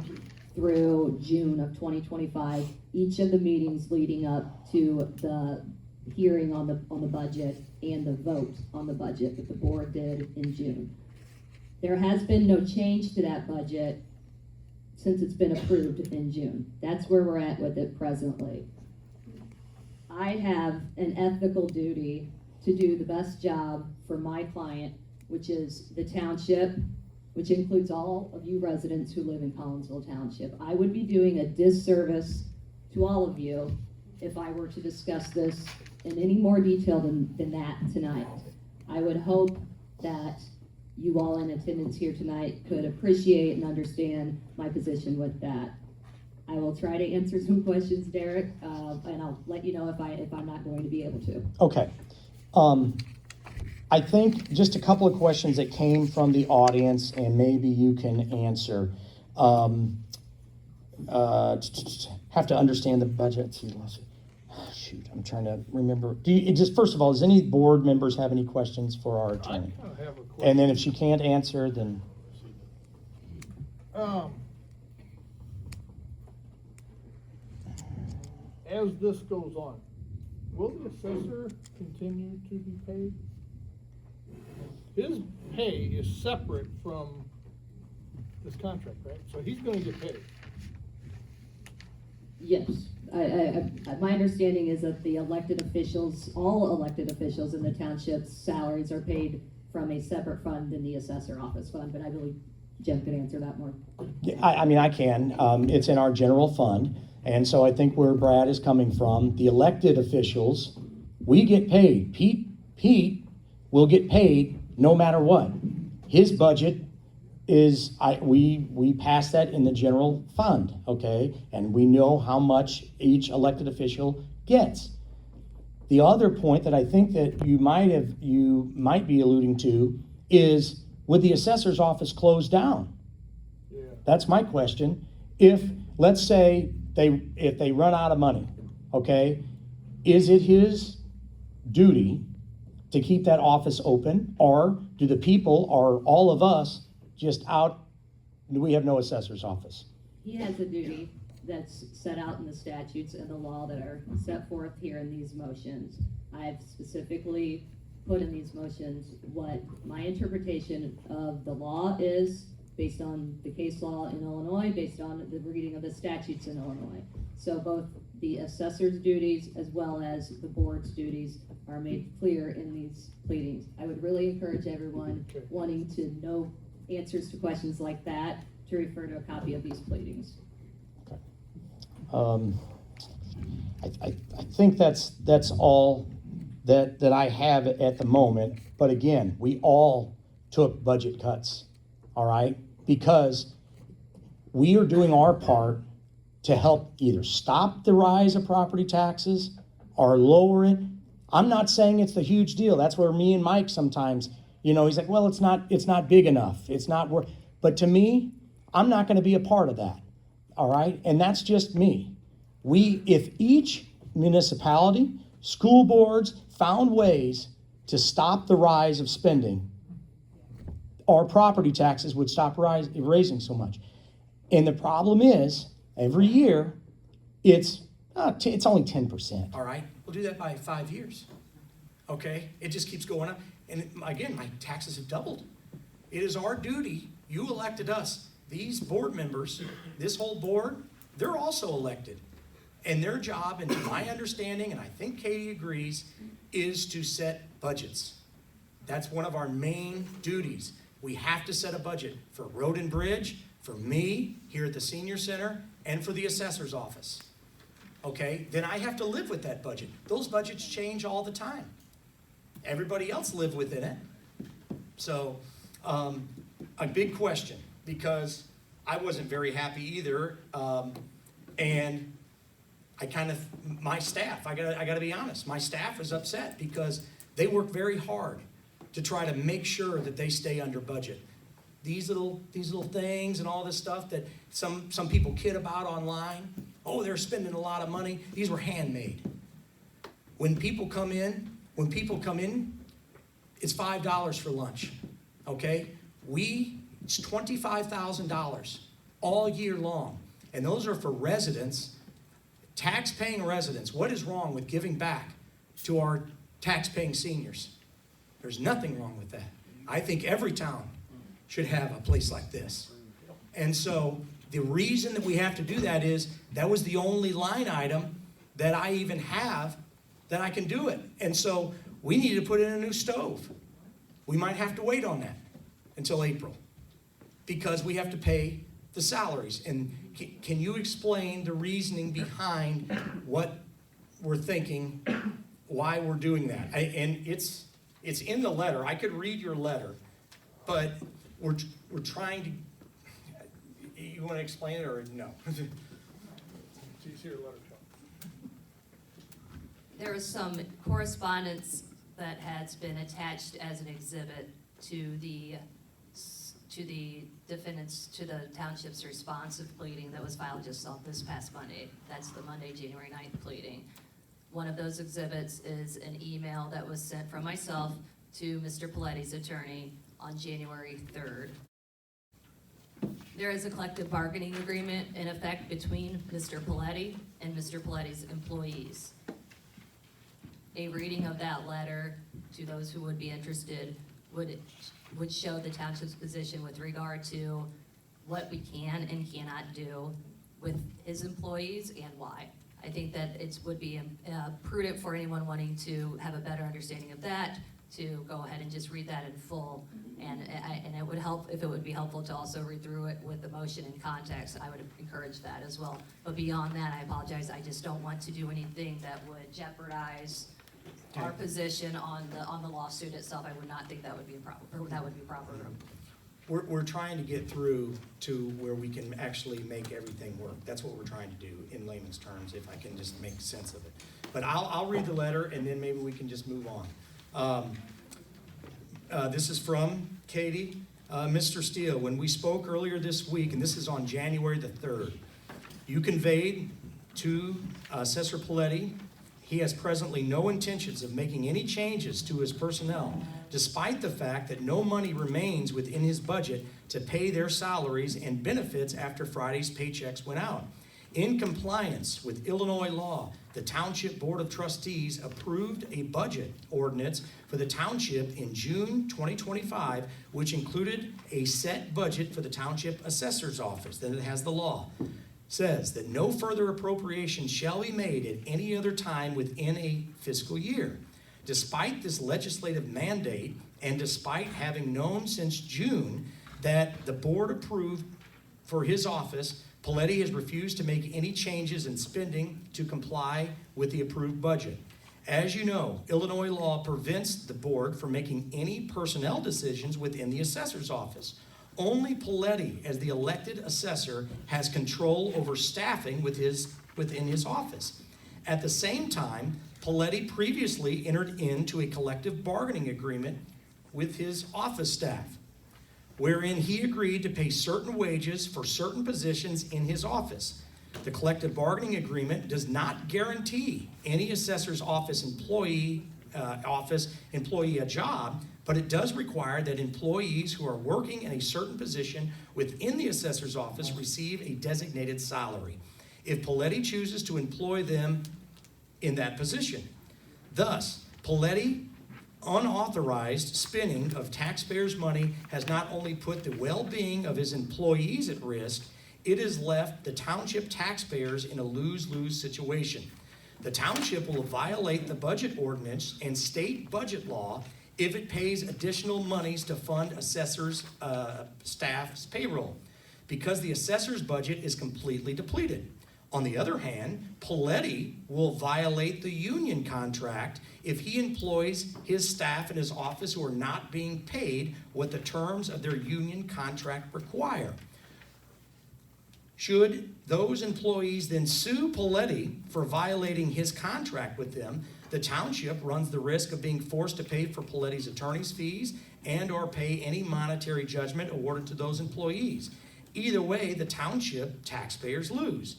through June of 2025, each of the meetings leading up to the hearing on the budget and the vote on the budget that the board did in June. There has been no change to that budget since it's been approved in June. That's where we're at with it presently. I have an ethical duty to do the best job for my client, which is the township, which includes all of you residents who live in Collinsville Township. I would be doing a disservice to all of you if I were to discuss this in any more detail than that tonight. I would hope that you all in attendance here tonight could appreciate and understand my position with that. I will try to answer some questions, Derek, and I'll let you know if I'm not going to be able to. Okay. I think just a couple of questions that came from the audience, and maybe you can answer. Have to understand the budget. Shoot, I'm trying to remember. First of all, does any board members have any questions for our attorney? I have a question. And then if she can't answer, then. As this goes on, will the assessor continue to be paid? His pay is separate from this contract, right? So he's gonna get paid. Yes, my understanding is that the elected officials, all elected officials in the township's salaries are paid from a separate fund than the assessor office fund, but I believe Jim could answer that more. I mean, I can. It's in our general fund. And so I think where Brad is coming from, the elected officials, we get paid. Pete will get paid no matter what. His budget is, we pass that in the general fund, okay? And we know how much each elected official gets. The other point that I think that you might be alluding to is, would the assessor's office close down? Yeah. That's my question. If, let's say, if they run out of money, okay, is it his duty to keep that office open, or do the people, or all of us, just out, do we have no assessor's office? He has a duty that's set out in the statutes and the law that are set forth here in these motions. I've specifically put in these motions what my interpretation of the law is, based on the case law in Illinois, based on the reading of the statutes in Illinois. So both the assessor's duties as well as the board's duties are made clear in these pleadings. I would really encourage everyone wanting to know answers to questions like that to refer to a copy of these pleadings. I think that's all that I have at the moment. But again, we all took budget cuts, all right? Because we are doing our part to help either stop the rise of property taxes or lower it. I'm not saying it's the huge deal. That's where me and Mike sometimes, he's like, well, it's not big enough. It's not worth. But to me, I'm not going to be a part of that. All right? And that's just me. If each municipality, school boards found ways to stop the rise of spending, our property taxes would stop raising so much. And the problem is, every year, it's only 10%. All right, we'll do that by 5 years. okay? It just keeps going up. And again, my taxes have doubled. It is our duty, you elected us. These board members, this whole board, they're also elected. And their job, and my understanding, and I think Katie agrees, is to set budgets. That's one of our main duties. We have to set a budget for road and bridge, for me here at the senior center, and for the assessor's office. Okay, then I have to live with that budget. Those budgets change all the time. Everybody else live within it. So, a big question, because I wasn't very happy either, and I kind of, my staff, I gotta be honest, my staff is upset because they work very hard to try to make sure that they stay under budget. These little things and all this stuff that some people kid about online, oh, they're spending a lot of money. These were handmade. When people come in, it's $5 for lunch, okay? It's $25,000 all year long, and those are for residents, tax-paying residents. What is wrong with giving back to our tax-paying seniors? There's nothing wrong with that. I think every town should have a place like this. And so the reason that we have to do that is that was the only line item that I even have that I can do it. And so we need to put in a new stove. We might have to wait on that until April because we have to pay the salaries. And can you explain the reasoning behind what we're thinking, why we're doing that? And it's in the letter. I could read your letter, but we're trying to. You want to explain it or no? She's here, let her talk. There was some correspondence that has been attached as an exhibit to the defendants, to the township's response of pleading that was filed just on this past Monday. That's the Monday, January 9th pleading. One of those exhibits is an email that was sent from myself to Mr. Paletti's attorney on January 3rd. There is a collective bargaining agreement in effect between Mr. Paletti and Mr. Paletti's employees. A reading of that letter, to those who would be interested, would show the township's position with regard to what we can and cannot do with his employees and why. I think that it would be prudent for anyone wanting to have a better understanding of that to go ahead and just read that in full. And it would help, if it would be helpful to also read through it with the motion in context, I would encourage that as well. But beyond that, I apologize, I just don't want to do anything that would jeopardize our position on the lawsuit itself. I would not think that would be proper. We're trying to get through to where we can actually make everything work. That's what we're trying to do in layman's terms, if I can just make sense of it. But I'll read the letter and then maybe we can just move on. This is from Katie. Mr. Steele, when we spoke earlier this week, and this is on January the 3rd, you conveyed to Assessor Paletti he has presently no intentions of making any changes to his personnel, despite the fact that no money remains within his budget to pay their salaries and benefits after Friday's paychecks went out. In compliance with Illinois law, the Township Board of Trustees approved a budget ordinance for the township in June 2025, which included a set budget for the Township Assessor's Office. Then it has the law. Says that no further appropriation shall be made at any other time within a fiscal year. Despite this legislative mandate, and despite having known since June that the board approved for his office, Paletti has refused to make any changes in spending to comply with the approved budget. As you know, Illinois law prevents the board from making any personnel decisions within the assessor's office. Only Paletti, as the elected assessor, has control over staffing within his office. At the same time, Paletti previously entered into a collective bargaining agreement with his office staff, wherein he agreed to pay certain wages for certain positions in his office. The collective bargaining agreement does not guarantee any assessor's office employee a job, but it does require that employees who are working in a certain position within the assessor's office receive a designated salary if Paletti chooses to employ them in that position. Thus, Paletti unauthorized spending of taxpayers' money has not only put the well-being of his employees at risk, it has left the township taxpayers in a lose-lose situation. The township will violate the budget ordinance and state budget law if it pays additional monies to fund assessors' staff's payroll, because the assessor's budget is completely depleted. On the other hand, Paletti will violate the union contract if he employs his staff in his office who are not being paid what the terms of their union contract require. Should those employees then sue Paletti for violating his contract with them, the township runs the risk of being forced to pay for Paletti's attorney's fees and or pay any monetary judgment awarded to those employees. Either way, the township taxpayers lose.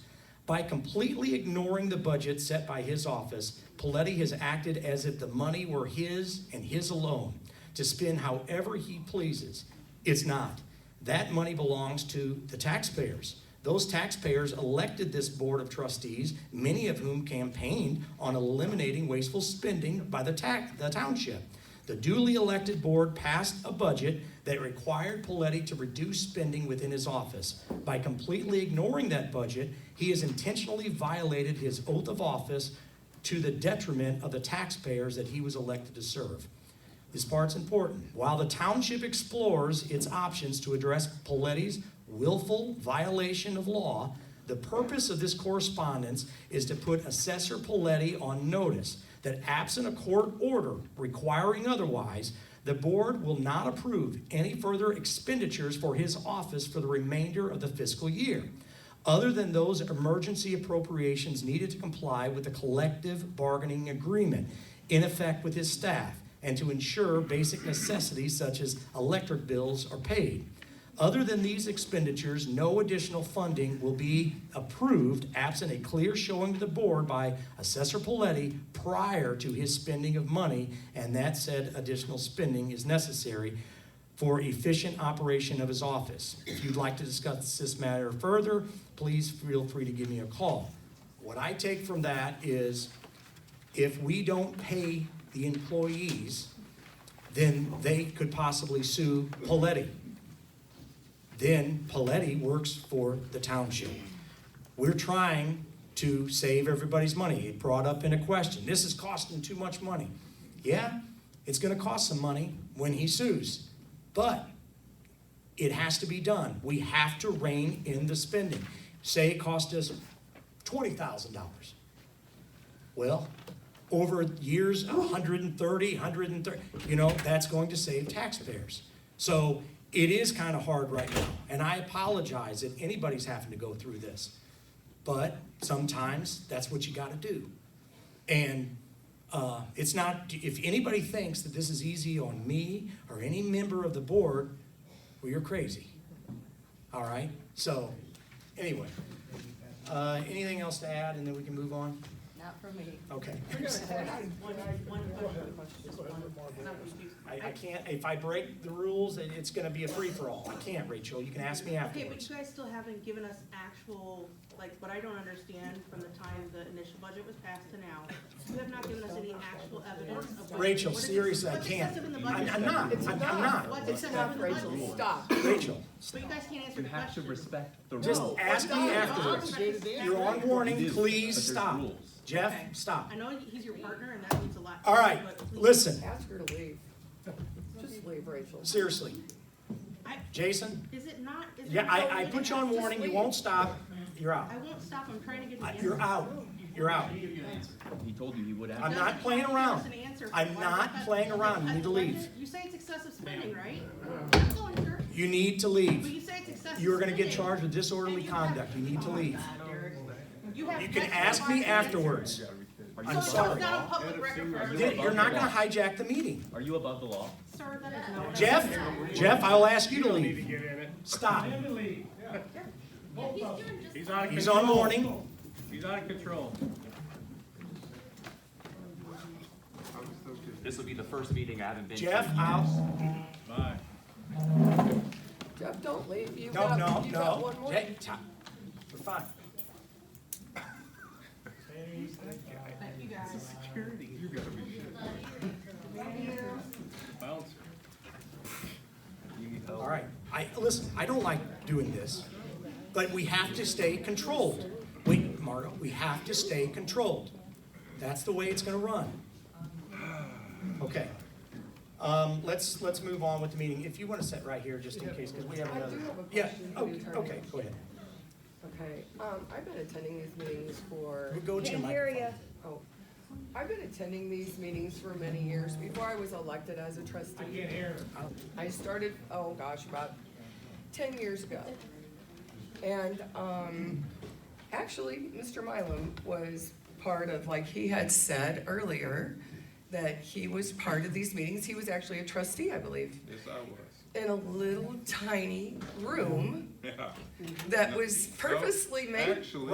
By completely ignoring the budget set by his office, Paletti has acted as if the money were his and his alone, to spend however he pleases. It's not. That money belongs to the taxpayers. Those taxpayers elected this board of trustees, many of whom campaigned on eliminating wasteful spending by the township. The duly elected board passed a budget that required Paletti to reduce spending within his office. By completely ignoring that budget, he has intentionally violated his oath of office to the detriment of the taxpayers that he was elected to serve. This part's important. While the township explores its options to address Paletti's willful violation of law, the purpose of this correspondence is to put Assessor Paletti on notice that absent a court order requiring otherwise, the board will not approve any further expenditures for his office for the remainder of the fiscal year, other than those emergency appropriations needed to comply with the collective bargaining agreement in effect with his staff and to ensure basic necessities such as electric bills are paid. Other than these expenditures, no additional funding will be approved absent a clear showing to the board by Assessor Paletti prior to his spending of money, and that said additional spending is necessary for efficient operation of his office. If you'd like to discuss this matter further, please feel free to give me a call. What I take from that is if we don't pay the employees, then they could possibly sue Paletti. Then Paletti works for the township. We're trying to save everybody's money. It brought up in a question, this is costing too much money. Yeah, it's gonna cost some money when he sues, but it has to be done. We have to rein in the spending. Say it cost us $20,000. Well, over years, 130, that's going to save taxpayers. So it is kind of hard right now, and I apologize if anybody's having to go through this, but sometimes that's what you got to do. And it's not, if anybody thinks that this is easy on me or any member of the board, well, you're crazy. All right? So, anyway, anything else to add, and then we can move on? Not for me. Okay. I I can't, if I break the rules, it's gonna be a free-for-all. I can't, Rachel, you can ask me Okay, afterwards. but you guys still haven't given us actual, like, what I don't understand from the time the initial budget was passed to now. You have not given us any actual evidence of what. Rachel, what is- seriously, I what's can't. excessive in the budget? I'm not. What's excessive in the budget? Stop. Rachel, But you guys can't answer You the have to question. respect the rules. just ask me afterwards. You're on warning, It is, please but there's stop. rules. Jeff, Okay. stop. I know he's your partner and that means a lot. to All me, right, but please. listen, Ask her to leave. Just leave, Rachel. seriously. I- Jason? Is it not? Is it Yeah, not I really put you on just warning, you leave? won't stop, you're out. I won't stop, I'm trying to get the answer. You're out, you're out. He told you he would ask. I'm Doesn't not playing give us around. an answer. I'm Why not cut- playing around. You cut need to the leave. budget? You say it's excessive spending, right? I'm going, sir. You need to But leave. you say it's excessive. You're gonna get spending. charged with disorderly And you have- conduct, you need to Oh my leave. God, Derek. You have You can extra ask me bargaining afterwards. So I'm it's sorry. not a public record for Then everyone. You're not gonna hijack the meeting. Are you above the law? Sir, that is not what I Jeff, Jeff, I'll ask you to leave. Stop. He's on warning. He's out of control. This will be the first meeting I haven't been to. Jeff, out. Bye. Jeff, don't leave. You've No, got, no, you've got no. one more. Hey, we're fine. You guys. You gotta be shitting. Bounce. You need help. All right, listen, I don't like doing this, but we have to stay controlled. Wait, Margo, we have to stay controlled. That's the way it's gonna run. Okay. Let's move on with the meeting. If you wanna sit right here, just in case, because we have another. I do have a Yeah, question for the attorney. okay, go ahead. Okay, I've been attending these meetings for. We'll go to your Can't hear microphone. ya. Oh, I've been attending these meetings for many years, before I was elected as a trustee. I can't hear. I started, oh gosh, about 10 years ago. And, actually, Mr. Milam was part of, like he had said earlier, that he was part of these meetings. He was actually a trustee, I believe, Yes, I was. in a little tiny room Yeah. that was purposely made. Actually, we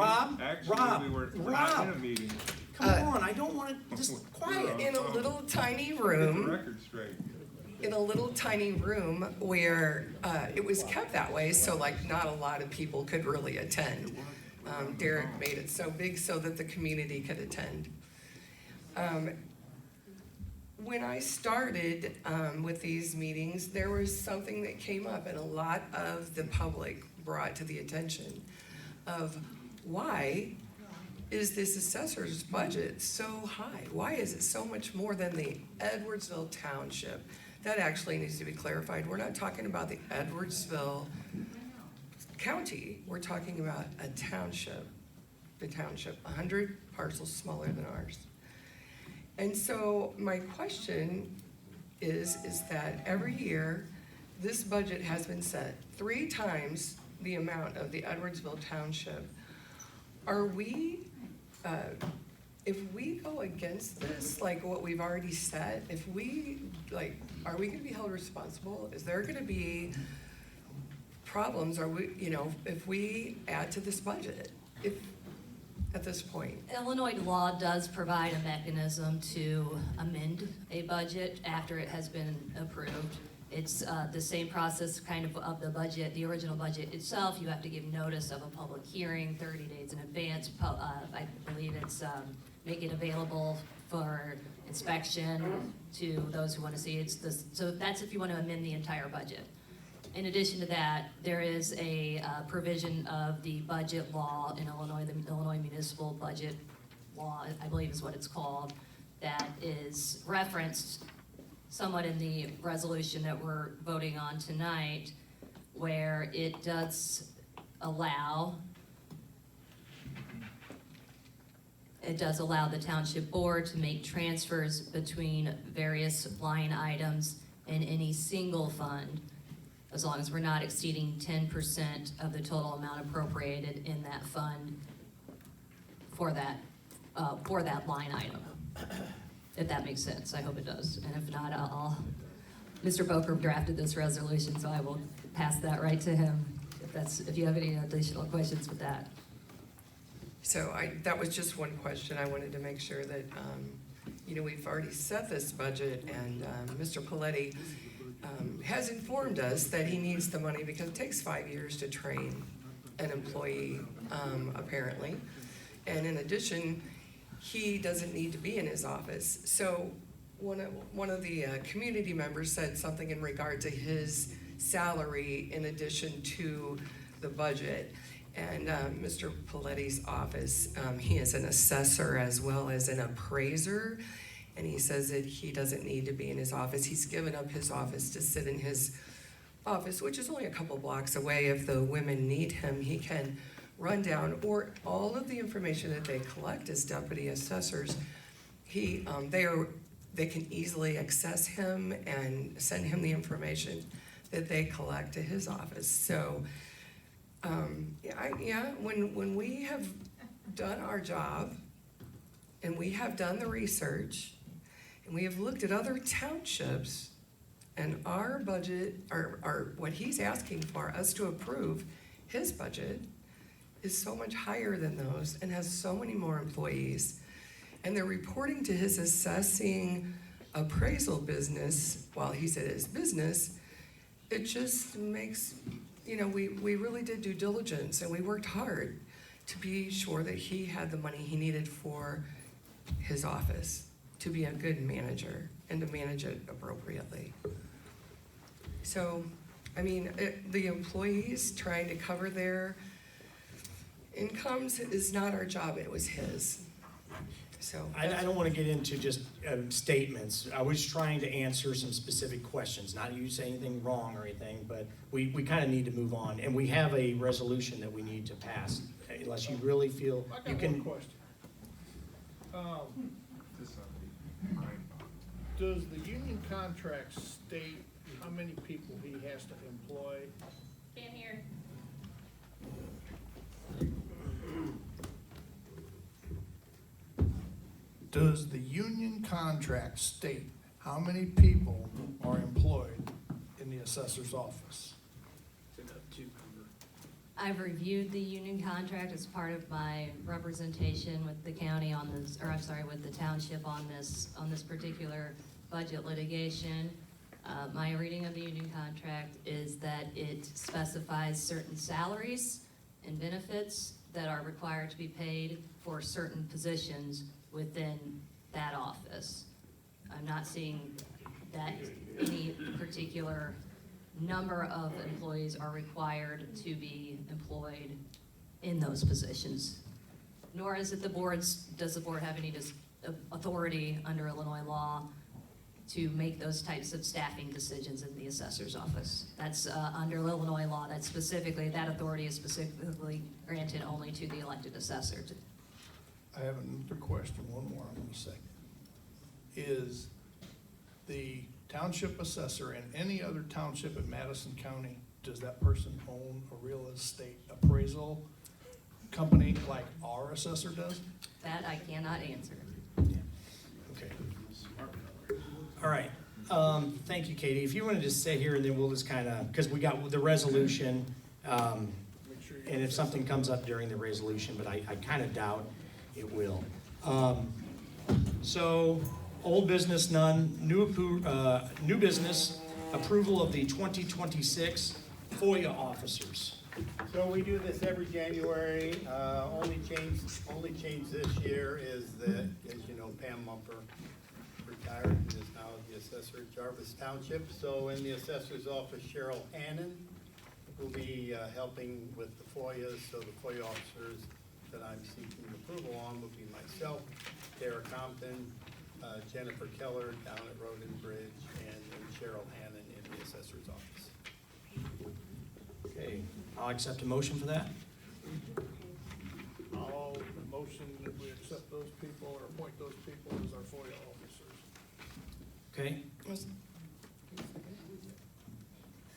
were not in a meeting. Come on, I don't wanna, just quiet. In a little tiny Get the room, record straight. in a little tiny room where it was kept that way, so like not a lot of people could really attend. Derek made it so big so that the community could attend. When I started with these meetings, there was something that came up and a lot of the public brought to the attention of why is this assessor's budget so high? Why is it so much more than the Edwardsville Township? That actually needs to be clarified. We're not talking about the Edwardsville County. We're talking about a township, the township, 100 parcels smaller than ours. And so my question is that every year, this budget has been set 3 times the amount of the Edwardsville Township. Are we, if we go against this, like what we've already set, if we, like, are we gonna be held responsible? Is there gonna be problems? Are we, if we add to this budget, at this point? Illinois law does provide a mechanism to amend a budget after it has been approved. It's the same process kind of the budget, the original budget itself. You have to give notice of a public hearing 30 days in advance. I believe it's make it available for inspection to those who want to see it. So that's if you want to amend the entire budget. In addition to that, there is a provision of the budget law in Illinois, the Illinois Municipal Budget Law, I believe is what it's called, that is referenced somewhat in the resolution that we're voting on tonight, where it does allow the township board to make transfers between various line items in any single fund, as long as we're not exceeding 10% of the total amount appropriated in that fund for that line item. If that makes sense, I hope it does. And if not, Mr. Boker drafted this resolution, so I will pass that right to him if you have any additional questions with that. So that was just one question. I wanted to make sure that, we've already set this budget, and Mr. Paletti has informed us that he needs the money because it takes 5 years to train an employee, apparently. And in addition, he doesn't need to be in his office. So one of the community members said something in regard to his salary in addition to the budget. And Mr. Paletti's office, he is an assessor as well as an appraiser. And he says that he doesn't need to be in his office. He's given up his office to sit in his office, which is only a couple blocks away. If the women need him, he can run down, or all of the information that they collect as deputy assessors, they can easily access him and send him the information that they collect to his office. So, when we have done our job and we have done the research and we have looked at other townships and our budget, or what he's asking for us to approve, his budget is so much higher than those and has so many more employees. And they're reporting to his assessing appraisal business while he's at his business. It just makes, we really did due diligence and we worked hard to be sure that he had the money he needed for his office to be a good manager and to manage it appropriately. So, I mean, the employees trying to cover their incomes is not our job, it was his. So. I don't want to get into just statements. I was trying to answer some specific questions, not you say anything wrong or anything, but we kind of need to move on. And we have a resolution that we need to pass, unless you really feel I you got can. one question. Does the union contract state how many people he has to employ? Can't hear. Does the union contract state how many people are employed in the assessor's office? I've reviewed the union contract as part of my representation with the county on this, or I'm sorry, with the township on this particular budget litigation. My reading of the union contract is that it specifies certain salaries and benefits that are required to be paid for certain positions within that office. I'm not seeing that any particular number of employees are required to be employed in those positions. Nor is it does the board have any authority under Illinois law to make those types of staffing decisions in the assessor's office. That's under Illinois law, that authority is specifically granted only to the elected assessor. I have another question, one more I want to say. Is the township assessor in any other township in Madison County, does that person own a real estate appraisal company like our assessor does? That I cannot answer. Okay. All right. Thank you, Katie. If you want to just stay here and then we'll just kind of, because we got the resolution, and if something comes up during the resolution, but I kind of doubt it will. So, old business none, new business, approval of the 2026 FOIA officers. So we do this every January. Only change this year is that, as you know, Pam Mumper retired and is now the assessor at Jarvis Township. So in the assessor's office, Cheryl Hannon will be helping with the FOIAs. So the FOIA officers that I'm seeking approval on will be myself, Tara Compton, Jennifer Keller down at Road and Bridge, and Cheryl Hannon in the assessor's office. Okay, I'll accept a motion for that. I'll motion that we accept those people or appoint those people as our FOIA officers. Okay.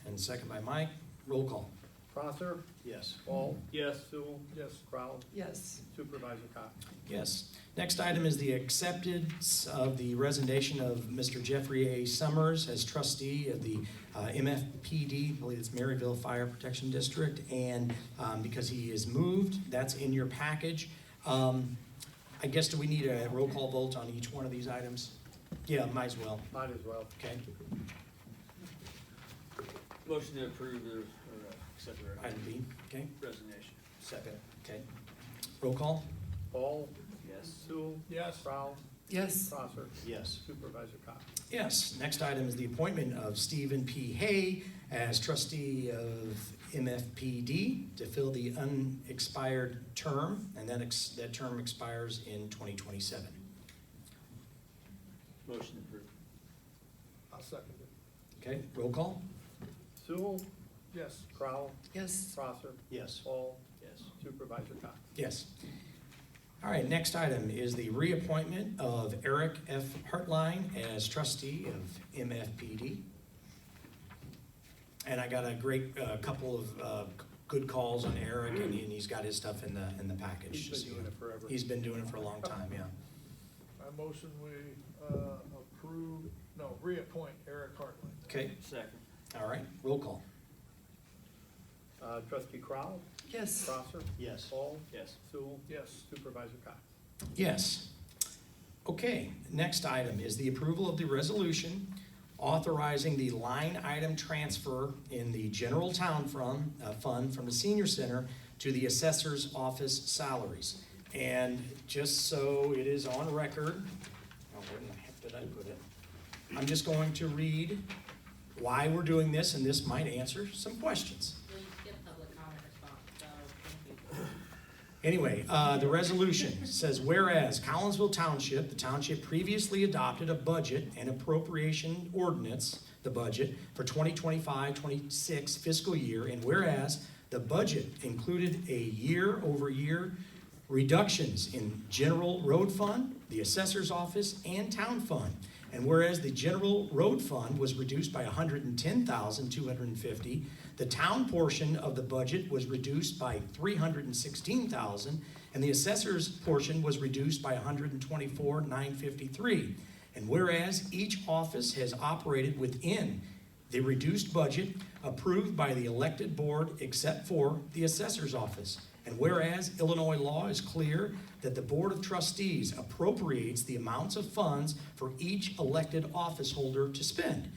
And second by Mike. Roll call. Prosser? Yes. Ball? Yes. Sewell? Yes. Crowell? Yes. Supervisor Cox? Yes. Next item is the acceptance of the resignation of Mr. Jeffrey A. Summers as trustee of the MFPD, I believe it's Maryville Fire Protection District, and because he is moved, that's in your package. I guess, do we need a roll call vote on each one of these items? Yeah, might as well. Might as well. Okay. Motion to approve or accept the Item B, okay. resignation. Second. Okay. Roll call? Ball? Yes. Sewell? Yes. Crowell? Yes. Prosser? Yes. Supervisor Cox? Yes. Next item is the appointment of Stephen P. Hay as trustee of MFPD to fill the unexpired term, and that term expires in 2027. Motion approved. I'll second it. Okay, roll call? Sewell? Yes. Crowell? Yes. Prosser? Yes. Ball? Yes. Supervisor Cox? Yes. All right, next item is the reappointment of Eric F. Hartline as trustee of MFPD. And I got a great couple of good calls on Eric, and he's got his stuff in the package. He's been doing it forever. He's been doing it for a long time, yeah. I motion we reappoint Eric Hartland. Okay, Second. all right, roll call. Trustee Crowell? Yes. Prosser? Yes. Ball? Yes. Sewell? Yes. Supervisor Cox? Yes. Okay, next item is the approval of the resolution authorizing the line item transfer in the general town fund from the senior center to the assessor's office salaries. And just so it is on record, oh, where in the heck did I put it? I'm just going to read why we're doing this, and this might answer some questions. Anyway, the resolution says, whereas Collinsville Township, the township previously adopted a budget and appropriation ordinance, the budget, for 2025-26 fiscal year, and whereas the budget included a year-over-year reductions in general road fund, the assessor's office, and town fund. And whereas the general road fund was reduced by $110,250, the town portion of the budget was reduced by $316,000, and the assessor's portion was reduced by $124,953. And whereas each office has operated within the reduced budget approved by the elected board except for the assessor's office. And whereas Illinois law is clear that the Board of Trustees appropriates the amounts of funds for each elected office holder to spend.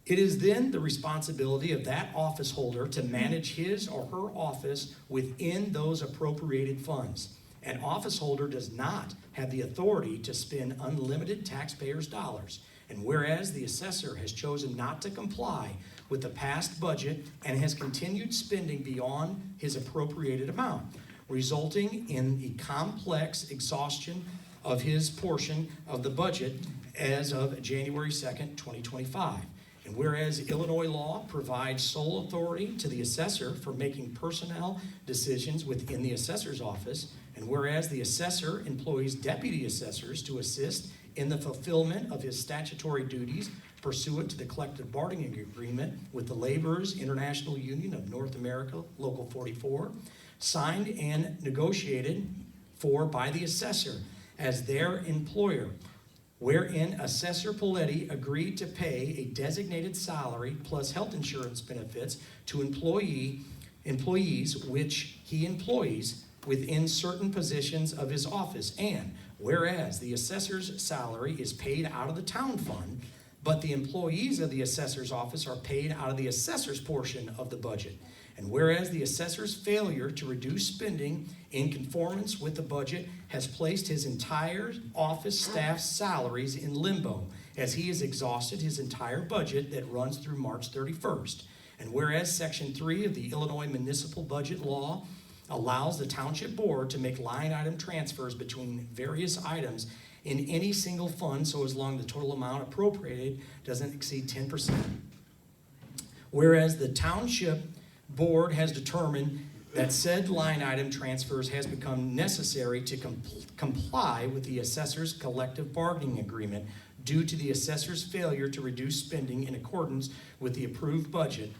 It is then the responsibility of that office holder to manage his or her office within those appropriated funds. An office holder does not have the authority to spend unlimited taxpayers' dollars. And whereas the assessor has chosen not to comply with the past budget and has continued spending beyond his appropriated amount, resulting in the complex exhaustion of his portion of the budget as of January 2nd, 2025. And whereas Illinois law provides sole authority to the assessor for making personnel decisions within the assessor's office, and whereas the assessor employs deputy assessors to assist in the fulfillment of his statutory duties pursuant to the collective bargaining agreement with the Laborers International Union of North America, Local 44, signed and negotiated for by the assessor as their employer, wherein Assessor Paletti agreed to pay a designated salary plus health insurance benefits to employees which he employs within certain positions of his office. And whereas the assessor's salary is paid out of the town fund, but the employees of the assessor's office are paid out of the assessor's portion of the budget. And whereas the assessor's failure to reduce spending in conformance with the budget has placed his entire office staff's salaries in limbo, as he has exhausted his entire budget that runs through March 31st. And whereas Section 3 of the Illinois Municipal Budget Law allows the township board to make line item transfers between various items in any single fund so as long as the total amount appropriated doesn't exceed 10%. Whereas the township board has determined that said line item transfers has become necessary to comply with the assessor's collective bargaining agreement due to the assessor's failure to reduce spending in accordance with the approved budget.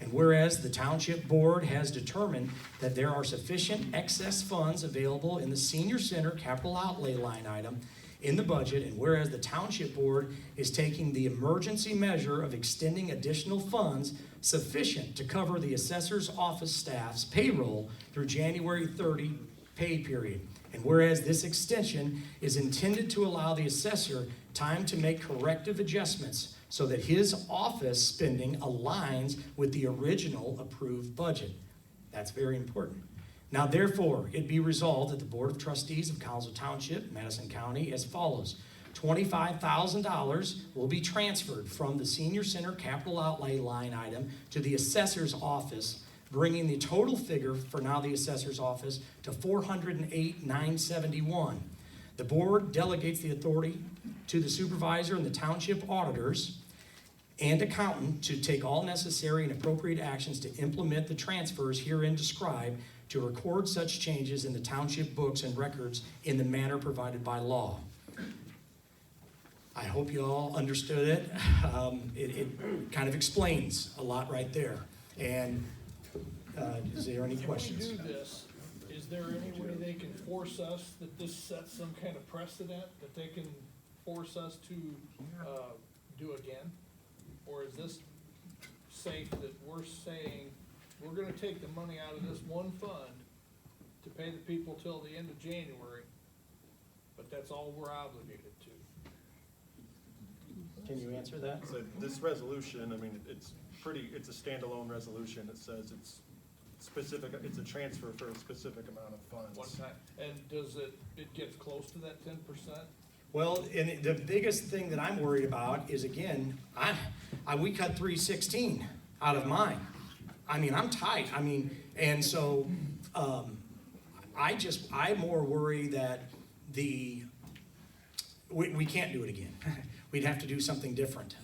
And whereas the township board has determined that there are sufficient excess funds available in the senior center capital outlay line item in the budget, and whereas the township board is taking the emergency measure of extending additional funds sufficient to cover the assessor's office staff's payroll through January 30 pay period. And whereas this extension is intended to allow the assessor time to make corrective adjustments so that his office spending aligns with the original approved budget. That's very important. Now, therefore, it be resolved that the Board of Trustees of Collinsville Township, Madison County, as follows. $25,000 will be transferred from the Senior Center capital outlay line item to the assessor's office, bringing the total figure for now the assessor's office to $408,971. The board delegates the authority to the supervisor and the township auditors and accountant to take all necessary and appropriate actions to implement the transfers herein described, to record such changes in the township books and records in the manner provided by law. I hope you all understood it. It kind of explains a lot right there. And is there any questions? If we do this, is there any way they can force us, that this sets some kind of precedent, that they can force us to do again? Or is this safe that we're saying, we're gonna take the money out of this one fund to pay the people till the end of January, but that's all we're obligated to? Can you answer that? So this resolution, I mean, it's a standalone resolution. It says it's specific, it's a transfer for a specific amount of funds. One time, and does it gets close to that 10%? Well, and the biggest thing that I'm worried about is, again, we cut 316 out of mine. I mean, I'm tight. I mean, and so I more worry that we can't do it again. We'd have to do something different.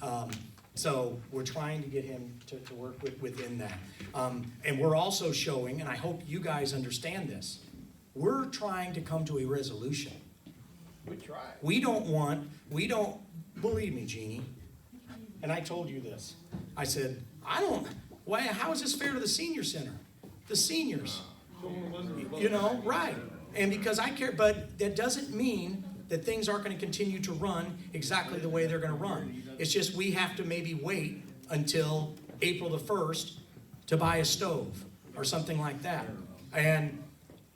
So we're trying to get him to work within that. And we're also showing, and I hope you guys understand this, we're trying to come to a resolution. We tried. We don't, believe me, Jeannie, and I told you this. I said, how is this fair to the senior center? The seniors, right. And because I care, but that doesn't mean that things aren't going to continue to run exactly the way they're going to run. It's just we have to maybe wait until April the 1st to buy a stove or something like that. And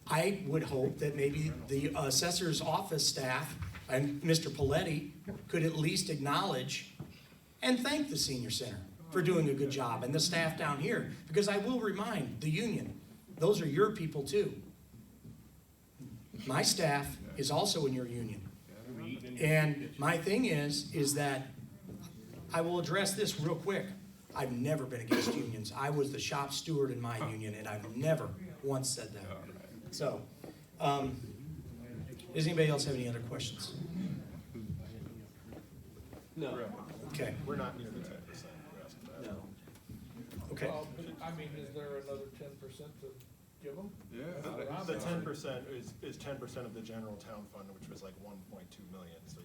I would hope that maybe the assessor's office staff and Mr. Paletti could at least acknowledge and thank the senior center for doing a good job, and the staff down here, because I will remind the union, those are your people too. My staff is also in your union. And my thing is that I will address this real quick. I've never been against unions. I was the shop steward in my union, and I've never once said that. So, does anybody else have any other questions? No. Okay. We're not near the 10%. No. Okay. Well, I mean, is there another 10% to give them? Yeah. The 10% is 10% of the general town fund, which was like 1.2 million, so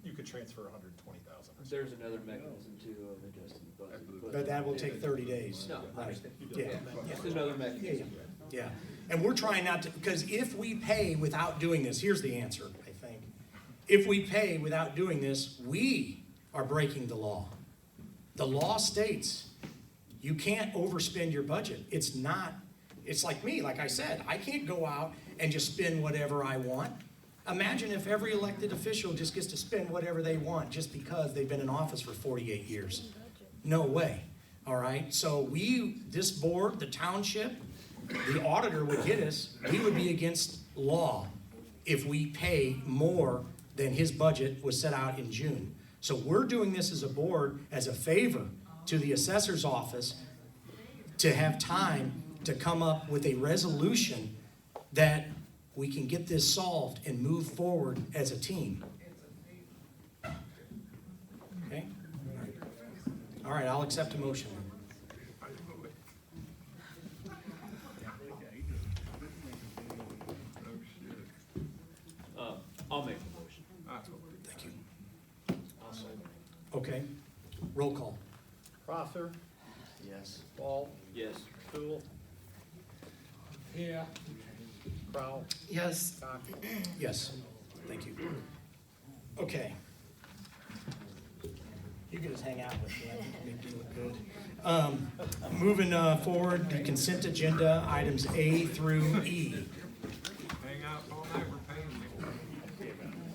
you could transfer 120,000. There's another mechanism too of adjusting the budget. But that will take 30 days. No, I Right. understand. Yeah. It's another mechanism. Yeah. And we're trying not to, because if we pay without doing this, here's the answer, I think. If we pay without doing this, we are breaking the law. The law states you can't overspend your budget. It's like me, like I said, I can't go out and just spend whatever I want. Imagine if every elected official just gets to spend whatever they want just because they've been in office for 48 years. No way. All right? So this board, the township, the auditor would get us. We would be against law if we pay more than his budget was set out in June. So we're doing this as a board as a favor to the assessor's office to have time to come up with a resolution that we can get this solved and move forward as a team. Okay? All right, I'll accept a motion. I'll make the motion. Thank you. Okay, roll call. Prosser, Yes. Ball, Yes. Sewell, Yeah. Crowell, Yes. Cox. Yes, thank you. Okay. You can just hang out with me, I think make you look good. Moving forward, the consent agenda, items A through E. Hang out all night, we're paying you.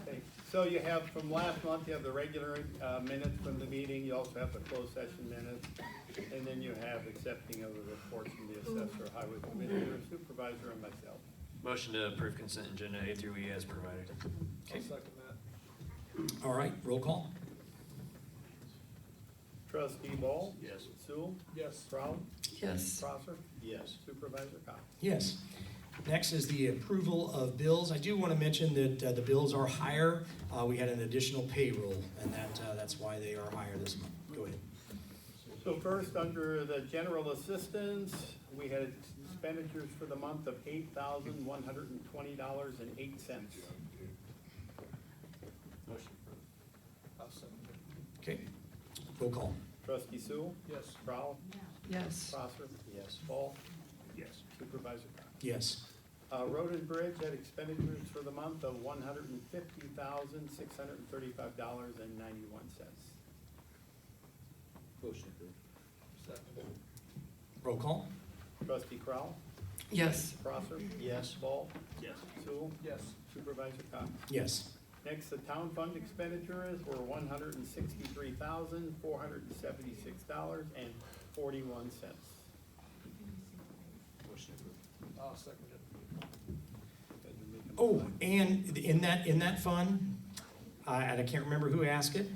Okay. So you have, from last month, you have the regular minutes from the meeting, you also have the closed session minutes, and then you have accepting of the reports from the assessor, highway commissioner, supervisor, and myself. Motion to approve consent agenda A through E as provided. I'll second that. All right, roll call. Trustee Ball? Yes. Sewell? Yes. Crowell? Yes. Prosser? Yes. Supervisor Cox? Yes. Next is the approval of bills. I do want to mention that the bills are higher. We had an additional payroll, and that's why they are higher this month. Go ahead. So first, under the general assistance, we had expenditures for the month of $8,120.08. Motion I'll second it. Okay, roll call. Trustee Sewell? Yes. Crowell? Yes. Prosser? Yes. Ball? Yes. Supervisor Cox? Yes. Road and Bridge had expenditures for the month of $150,635.91. Motion approved. Second. Roll call. Trustee Crowell? Yes. Prosser? Yes. Ball? Yes. Sewell? Yes. Supervisor Cox? Yes. Next, the town fund expenditures were $163,476.41. Motion approved. I'll second it. Oh, and in that fund, and I can't remember who asked it.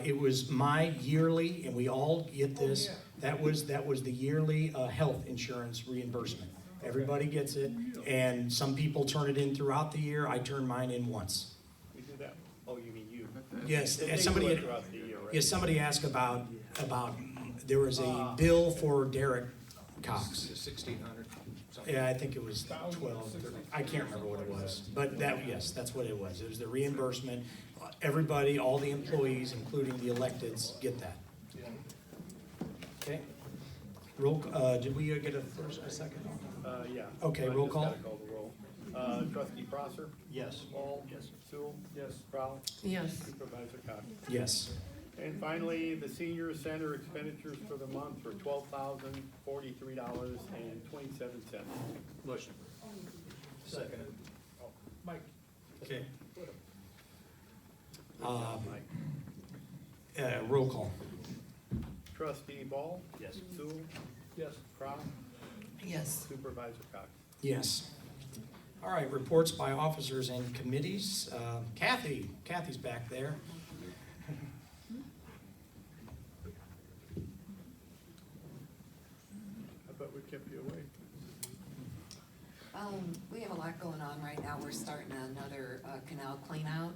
It was my yearly, and we all get this, that was the yearly health insurance reimbursement. Everybody gets it, and some people turn it in throughout the year. I turn mine in once. We do that. Oh, you mean you? Yes, They and do somebody, it throughout the year, right? yes, somebody asked about, there was a bill for Derek Cox. 1,600. Yeah, I think it was 12, I can't remember what it was, but that, yes, that's what it was. It was the reimbursement. Everybody, all the employees, including the electeds, get that. Okay. Roll, did we get a first, a second? Yeah. Okay, I roll just call. gotta call the roll. Trustee Prosser? Yes. Paul? Yes. Sewell? Yes. Crowell? Yes. Supervisor Cox? Yes. And finally, the senior center expenditures for the month were $12,043.27. Motion. Second. Oh, Mike? Okay. Mike. Roll call. Trustee Ball? Yes. Sewell? Yes. Crowell? Yes. Supervisor Cox? Yes. All right, reports by officers and committees. Kathy's back there. I bet we kept you awake. We have a lot going on right now. We're starting another canal cleanout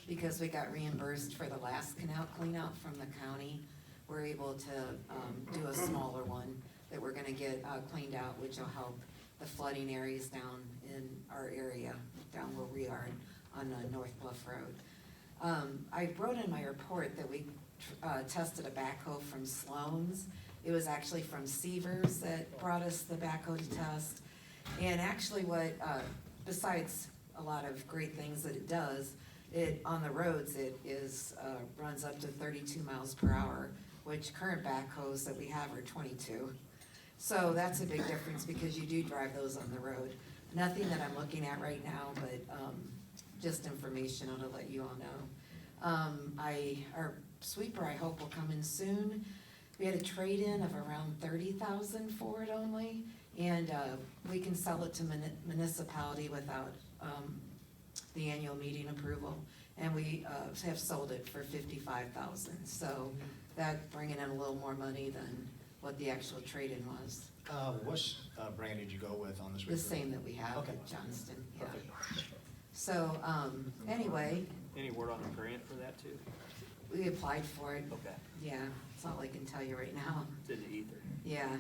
because we got reimbursed for the last canal cleanout from the county. We're able to do a smaller one that we're gonna get cleaned out, which will help the flooding areas down in our area, down where we are on North Bluff Road. I wrote in my report that we tested a backhoe from Sloan's. It was actually from Severs that brought us the backhoe to test. And actually what, besides a lot of great things that it does, on the roads, it runs up to 32 miles per hour, which current backhoes that we have are 22. So that's a big difference because you do drive those on the road. Nothing that I'm looking at right now, but just informational to let you all know. Our sweeper, I hope, will come in soon. We had a trade-in of around 30,000 for it only, and we can sell it to municipality without the annual meeting approval, and we have sold it for 55,000. So that bringing in a little more money than what the actual trade-in was. What brand did you go with on this? The same that we have Okay. at Johnston, yeah. So, anyway. Any word on the grant for that too? We applied for it. Okay. Yeah, it's all I can tell you right now. It's in the ether. Yeah. Okay.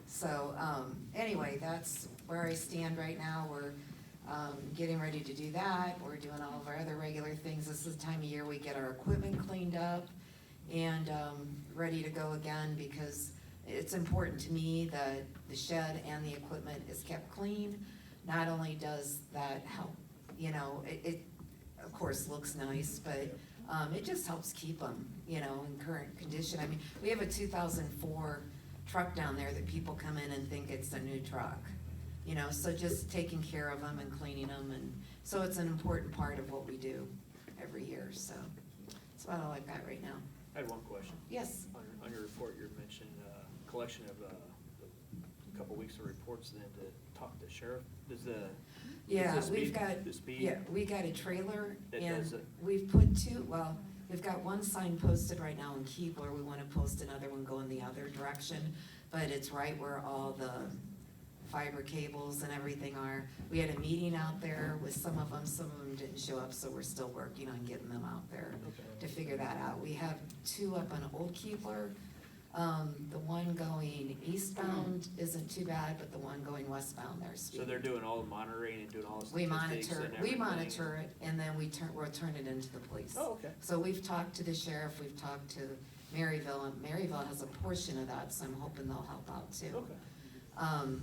So, anyway, that's where I stand right now. We're getting ready to do that. We're doing all of our other regular things. This is the time of year we get our equipment cleaned up and ready to go again, because it's important to me that the shed and the equipment is kept clean. Not only does that help, it of course looks nice, but it just helps keep them, in current condition. I mean, we have a 2004 truck down there that people come in and think it's a new truck. So just taking care of them and cleaning them, and so it's an important part of what we do every year, so that's about all I've got right now. I had one question. Yes. On your report, you mentioned collection of a couple weeks of reports then to talk to sheriff. Does the Yeah, does the we've speed- got, the speed yeah, we got a trailer, that and does it? we've put we've got one sign posted right now in Keebler. We wanna post another one going the other direction, but it's right where all the fiber cables and everything are. We had a meeting out there with some of them didn't show up, so we're still working on getting them out there to figure that out. We have two up on Old Keebler. The one going eastbound isn't too bad, but the one going westbound, there's speed. So they're doing all the monitoring and doing all the We statistics monitor, and we everything? monitor it, and then we'll turn it into the police. Oh, okay. So we've talked to the sheriff, we've talked to Maryville, and Maryville has a portion of that, so I'm hoping they'll help out too. Okay.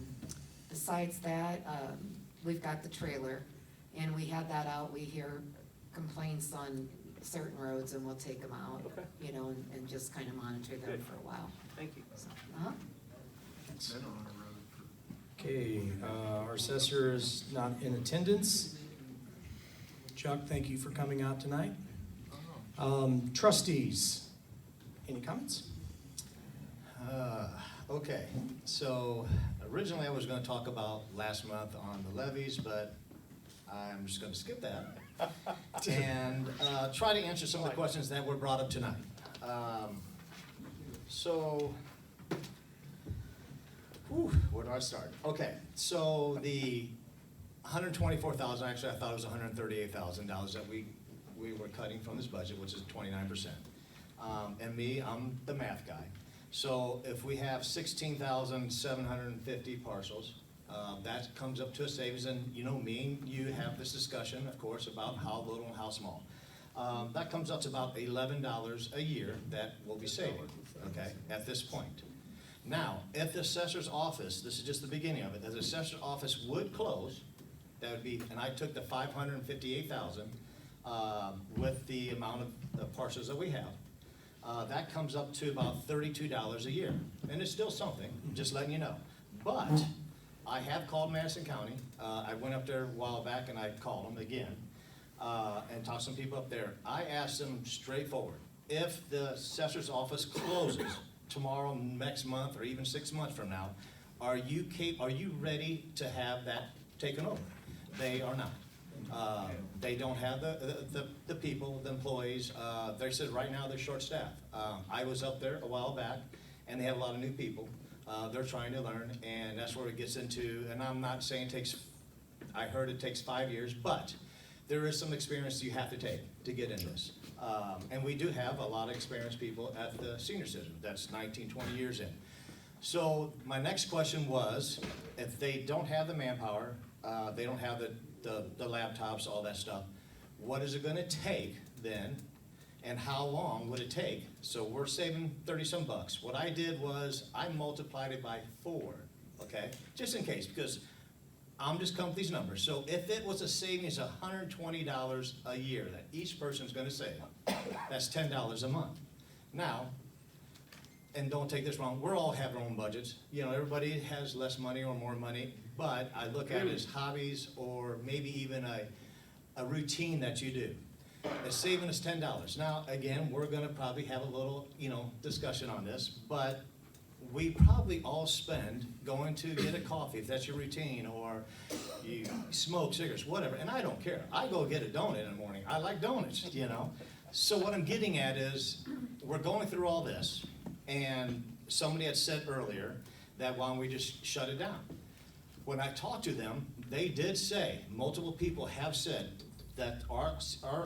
Besides that, we've got the trailer, and we have that out. We hear complaints on certain roads, and we'll take them out. Okay. And just kind of monitor them Good. for a while. Thank you. Uh-huh. Okay, our assessor is not in attendance. Chuck, thank you for coming out tonight. Trustees, any comments? Okay, so originally I was gonna talk about last month on the levies, but I'm just gonna skip that and try to answer some of the questions that were brought up tonight. Where do I start? Okay, so the $124,000, actually I thought it was $138,000 that we were cutting from this budget, which is 29%. And me, I'm the math guy. So if we have 16,750 parcels, that comes up to a savings, and you know me, you have this discussion, of course, about how little and how small. That comes up to about $11 a year that we'll be saving, okay, at this point. Now, if the assessor's office, this is just the beginning of it, if the assessor's office would close, that would be, and I took the 558,000 with the amount of parcels that we have, that comes up to about $32 a year. And it's still something, just letting you know. But I have called Madison County. I went up there a while back and I called them again and talked to some people up there. I asked them straightforward, if the assessor's office closes tomorrow, next month, or even 6 months from now, are you ready to have that taken over? They are not. They don't have the people, the employees. They said right now they're short-staffed. I was up there a while back, and they have a lot of new people. They're trying to learn, and that's where it gets into, and I'm not saying it takes, I heard it takes 5 years, but there is some experience you have to take to get in this. And we do have a lot of experienced people at the senior citizen. That's 19, 20 years in. So my next question was, if they don't have the manpower, they don't have the laptops, all that stuff, what is it gonna take then, and how long would it take? So we're saving 30-some bucks. What I did was I multiplied it by 4, okay? Just in case, because I'm just coming with these numbers. So if it was a savings of $120 a year that each person's gonna save, that's $10 a month. Now, and don't take this wrong, we're all have our own budgets. You know, everybody has less money or more money, but I look at it as hobbies or maybe even a routine that you do. It's saving us $10. Now, again, we're gonna probably have a little, discussion on this, but we probably all spend going to get a coffee, if that's your routine, or you smoke cigarettes, whatever, and I don't care. I go get a donut in the morning. I like donuts, So what I'm getting at is, we're going through all this, and somebody had said earlier that why don't we just shut it down? When I talked to them, they did say, multiple people have said that our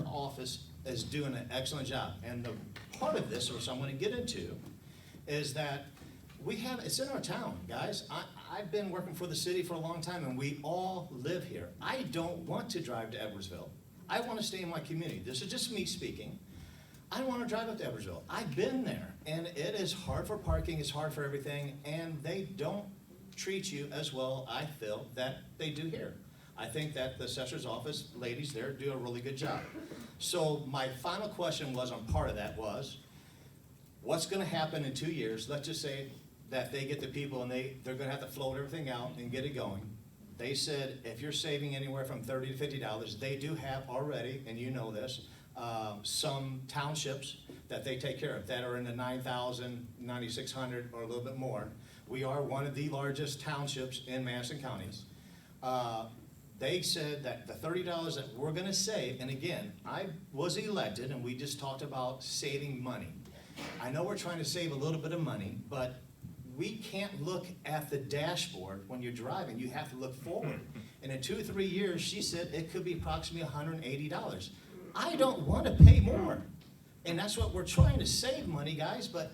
office is doing an excellent job. And the part of this, which I'm gonna get into, is that it's in our town, guys. I've been working for the city for a long time, and we all live here. I don't want to drive to Edwardsville. I want to stay in my community. This is just me speaking. I don't want to drive up to Edwardsville. I've been there, and it is hard for parking, it's hard for everything, and they don't treat you as well, I feel, that they do here. I think that the assessor's office ladies there do a really good job. So my final question was, on part of that was, what's gonna happen in 2 years? Let's just say that they get the people and they're gonna have to float everything out and get it going. They said if you're saving anywhere from $30 to $50, they do have already, and you know this, some townships that they take care of that are in the 9,000, 9,600 or a little bit more. We are one of the largest townships in Madison County. They said that the $30 that we're gonna save, and again, I was elected and we just talked about saving money. I know we're trying to save a little bit of money, but we can't look at the dashboard when you're driving. You have to look forward. And in 2 or 3 years, she said it could be approximately $180. I don't want to pay more. And that's what we're trying to save money, guys, but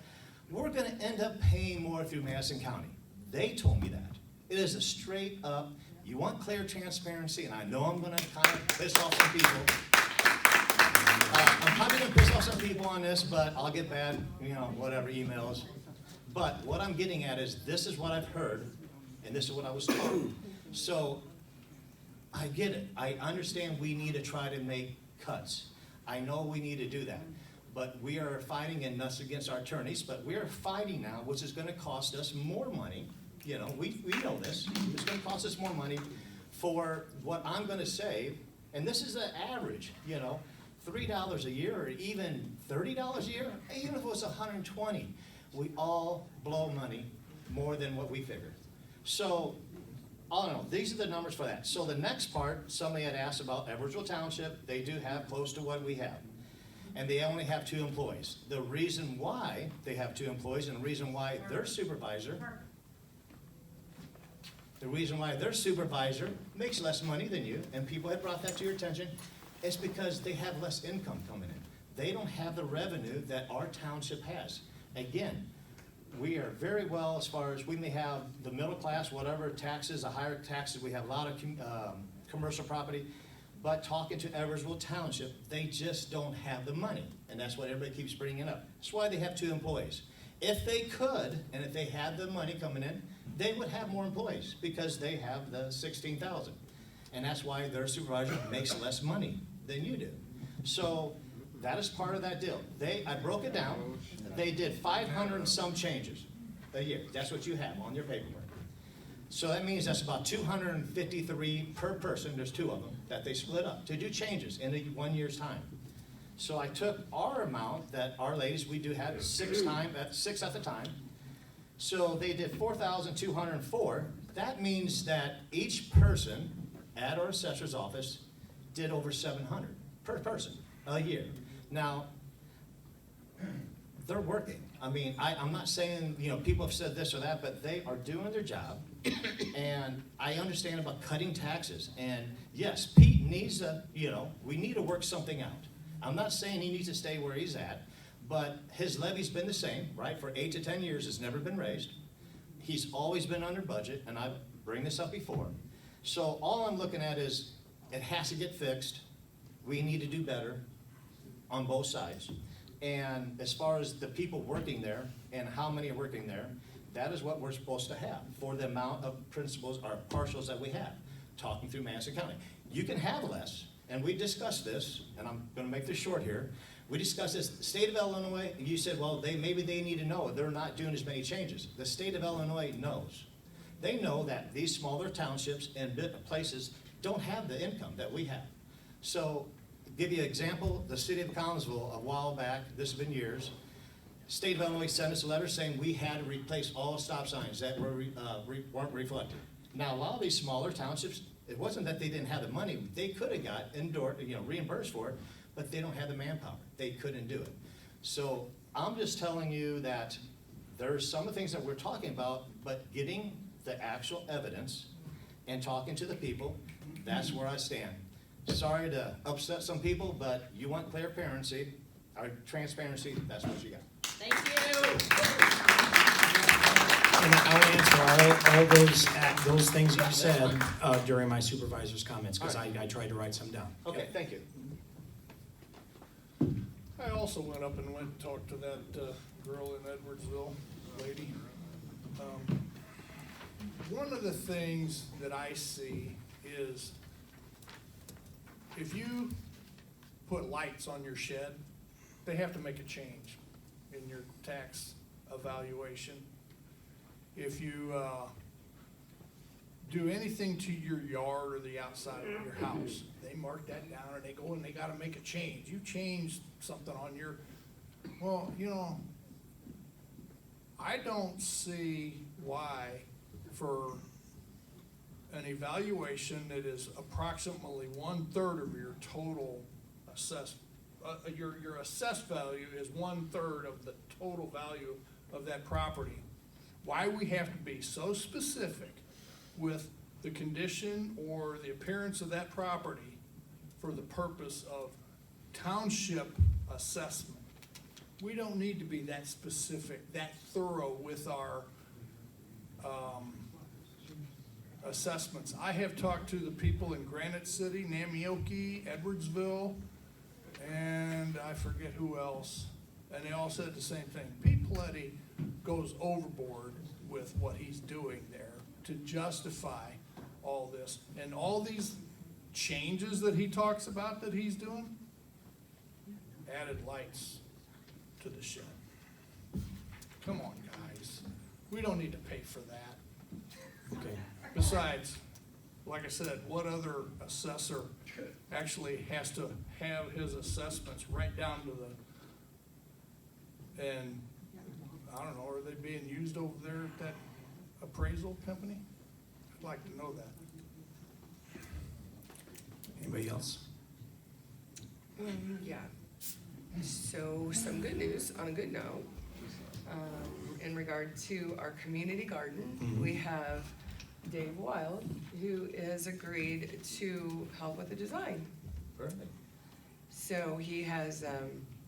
we're gonna end up paying more through Madison County. They told me that. It is a straight up, you want clear transparency, and I know I'm gonna kind of piss off some people. I'm probably gonna piss off some people on this, but I'll get bad, whatever, emails. But what I'm getting at is, this is what I've heard, and this is what I was told. So, I get it. I understand we need to try to make cuts. I know we need to do that. But we are fighting, and that's against our attorneys, but we are fighting now, which is gonna cost us more money. We know this. It's gonna cost us more money for what I'm gonna save, and this is the average, $3 a year, or even $30 a year, even if it was $120. We all blow money more than what we figured. So all in all, these are the numbers for that. So the next part, somebody had asked about Edwardsville Township. They do have close to what we have. And they only have 2 employees. The reason why they have 2 employees and the reason why their supervisor makes less money than you, and people have brought that to your attention, is because they have less income coming in. They don't have the revenue that our township has. Again, we are very well as far as we may have the middle class, whatever taxes, a higher taxes, we have a lot of commercial property, but talking to Edwardsville Township, they just don't have the money, and that's what everybody keeps bringing up. That's why they have 2 employees. If they could, and if they had the money coming in, they would have more employees because they have the 16,000. And that's why their supervisor makes less money than you do. So that is part of that deal. I broke it down. They did 500 and some changes a year. That's what you have on your paperwork. So that means that's about 253 per person. There's 2 of them that they split up to do changes in 1 year's time. So I took our amount that our ladies, we do have 6 at the time. So they did 4,204. That means that each person at our assessor's office did over 700 per person a year. Now, they're working. I mean, I'm not saying, people have said this or that, but they are doing their job. And I understand about cutting taxes. And yes, Pete needs we need to work something out. I'm not saying he needs to stay where he's at, but his levy's been the same, right? For 8 to 10 years, it's never been raised. He's always been under budget, and I've bring this up before. So all I'm looking at is it has to get fixed. We need to do better on both sides. And as far as the people working there and how many are working there, that is what we're supposed to have for the amount of principals or partials that we have, talking through Madison County. You can have less, and we discussed this, and I'm going to make this short here. We discussed this, the state of Illinois, and you said, well, maybe they need to know they're not doing as many changes. The state of Illinois knows. They know that these smaller townships and places don't have the income that we have. So, to give you an example, the city of Collinsville, a while back, this has been years, state of Illinois sent us a letter saying we had to replace all stop signs that weren't reflected. Now, a lot of these smaller townships, it wasn't that they didn't have the money. They could have got reimbursed for it, but they don't have the manpower. They couldn't do it. So I'm just telling you that there's some of the things that we're talking about, but getting the actual evidence and talking to the people, that's where I stand. Sorry to upset some people, but you want transparency, that's what you got. Thank you. And I'll answer all those things you said during my supervisor's comments, because I tried to write some down. Okay, thank you. I also went up and talked to that girl in Edwardsville, lady. One of the things that I see is if you put lights on your shed, they have to make a change in your tax evaluation. If you do anything to your yard or the outside of your house, they mark that down and they go and they gotta make a change. You change something on your, well, I don't see why for an evaluation that is approximately 1/3 of your total assessed, your assessed value is 1/3 of the total value of that property. Why we have to be so specific with the condition or the appearance of that property for the purpose of township assessment. We don't need to be that specific, that thorough with our assessments. I have talked to the people in Granite City, Namioki, Edwardsville, and I forget who else, and they all said the same thing. Pete Paletti goes overboard with what he's doing there to justify all this. And all these changes that he talks about that he's doing, added lights to the shed. Come on, guys. We don't need to pay for that. Okay. Besides, like I said, what other assessor actually has to have his assessments right down to and I don't know, are they being used over there at that appraisal company? I'd like to know that. Anybody else? Yeah. So some good news, on a good note, in regard to our community garden, we have Dave Wild, who has agreed to help with the design. Perfect. So he has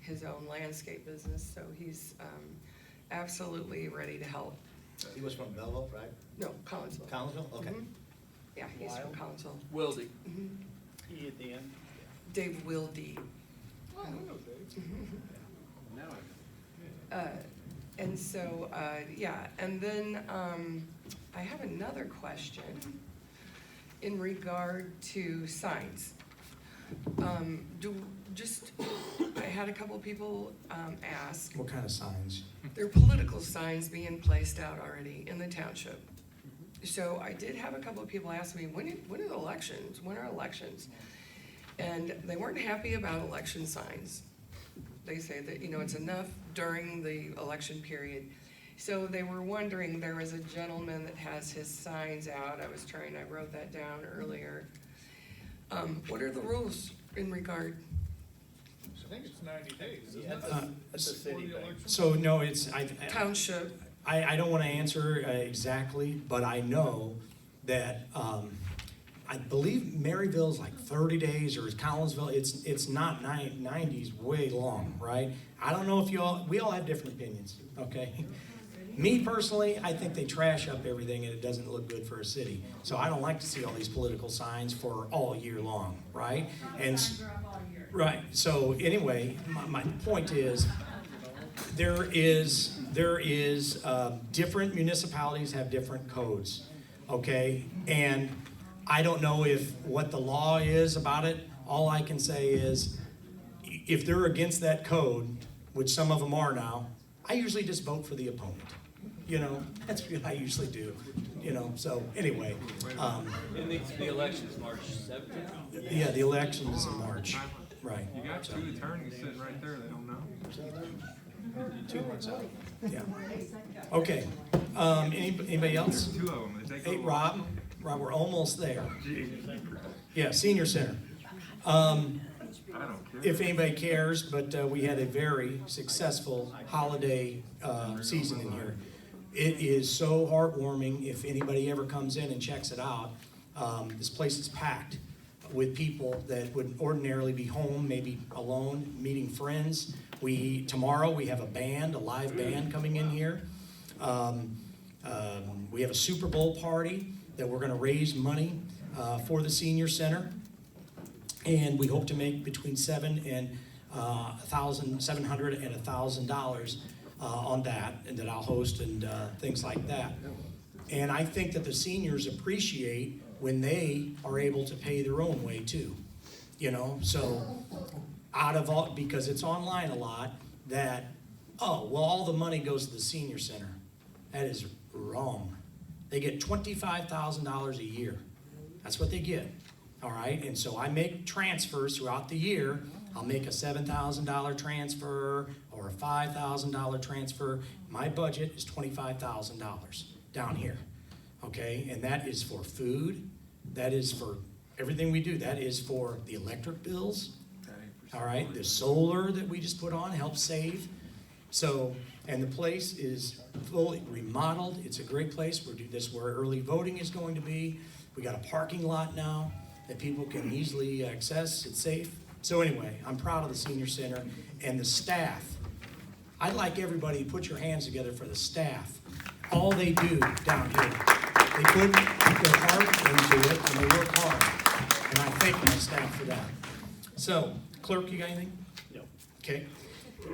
his own landscape business, so he's absolutely ready to help. He was from Belleville, right? No, Collinsville. Collinsville? Okay. Mhm. Yeah, he's from Collinsville. Wildy. E at the end. Dave Wildy. Oh, hello, Dave. And so, yeah, and then I have another question in regard to signs. I had a couple of people ask. What kind of signs? There are political signs being placed out already in the township. So I did have a couple of people ask me, when are the elections? When are elections? And they weren't happy about election signs. They say that, it's enough during the election period. So they were wondering, there was a gentleman that has his signs out. I wrote that down earlier. What are the rules in regard? I think it's 90 days, isn't Yeah, it? it's a city thing. So, no, it's, Township. I don't want to answer exactly, but I know that, I believe Maryville's like 30 days, or Collinsville, it's not 90s, way long, right? I don't know if we all have different opinions, okay? Me personally, I think they trash up everything and it doesn't look good for a city. So I don't like to see all these political signs for all year long, right? Right, so anyway, my point is, there is different municipalities have different codes, okay? And I don't know what the law is about it. All I can say is, if they're against that code, which some of them are now, I usually just vote for the opponent. That's what I usually do, so anyway. The election is March 17th. Yeah, the election is in March, right. You got two attorneys sitting right there, they don't know. 2 months out. Yeah. Okay. Anybody else? Two of them. Hey, Rob, we're almost there. Yeah, senior center. I don't care. If anybody cares, but we had a very successful holiday season in here. It is so heartwarming. If anybody ever comes in and checks it out, this place is packed with people that would ordinarily be home, maybe alone, meeting friends. Tomorrow we have a live band coming in here. We have a Super Bowl party that we're going to raise money for the senior center. And we hope to make between $700 and $1,000 on that, and that I'll host and things like that. And I think that the seniors appreciate when they are able to pay their own way too. So because it's online a lot, all the money goes to the senior center. That is wrong. They get $25,000 a year. That's what they get. All right, and so I make transfers throughout the year. I'll make a $7,000 transfer or a $5,000 transfer. My budget is $25,000 down here, okay? And that is for food. That is for everything we do. That is for the electric bills. All right, the solar that we just put on helps save. So, and the place is fully remodeled. It's a great place. This is where early voting is going to be. We got a parking lot now that people can easily access. It's safe. So anyway, I'm proud of the senior center and the staff. I'd like everybody to put your hands together for the staff. All they do down here, they put their heart into it and they work hard. And I thank my staff for that. So, clerk, you got anything? No. Okay.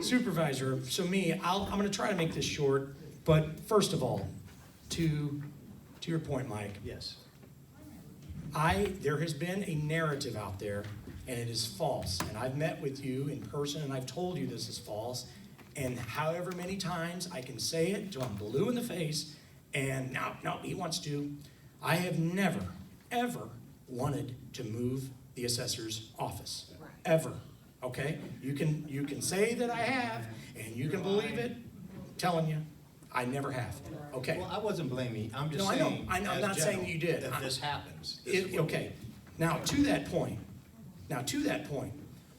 Supervisor, so I'm going to try to make this short, but first of all, to your point, Mike. Yes. There has been a narrative out there, and it is false. And I've met with you in person, and I've told you this is false. And however many times I can say it till I'm blue in the face, and no, he wants to. I have never, ever wanted to move the assessor's office. Ever. Okay? You can say that I have, and you can believe it. I'm telling you, I never have, okay? Well, I wasn't blaming you, I'm just No, I know. saying, I'm as not saying general, you did. If this happens. this is what- Okay, now to that point,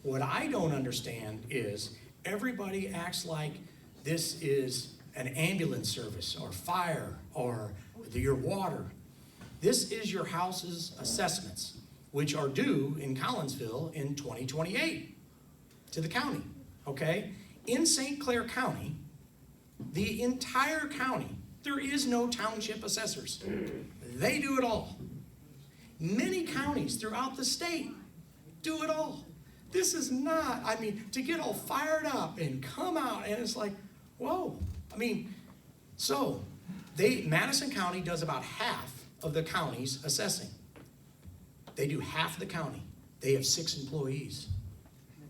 what I don't understand is everybody acts like this is an ambulance service or fire or your water. This is your house's assessments, which are due in Collinsville in 2028 to the county, okay? In St. Clair County, the entire county, there is no township assessors. They do it all. Many counties throughout the state do it all. This is not, I mean, to get all fired up and come out and it's like, whoa. I mean, so Madison County does about half of the county's assessing. They do half the county. They have 6 employees.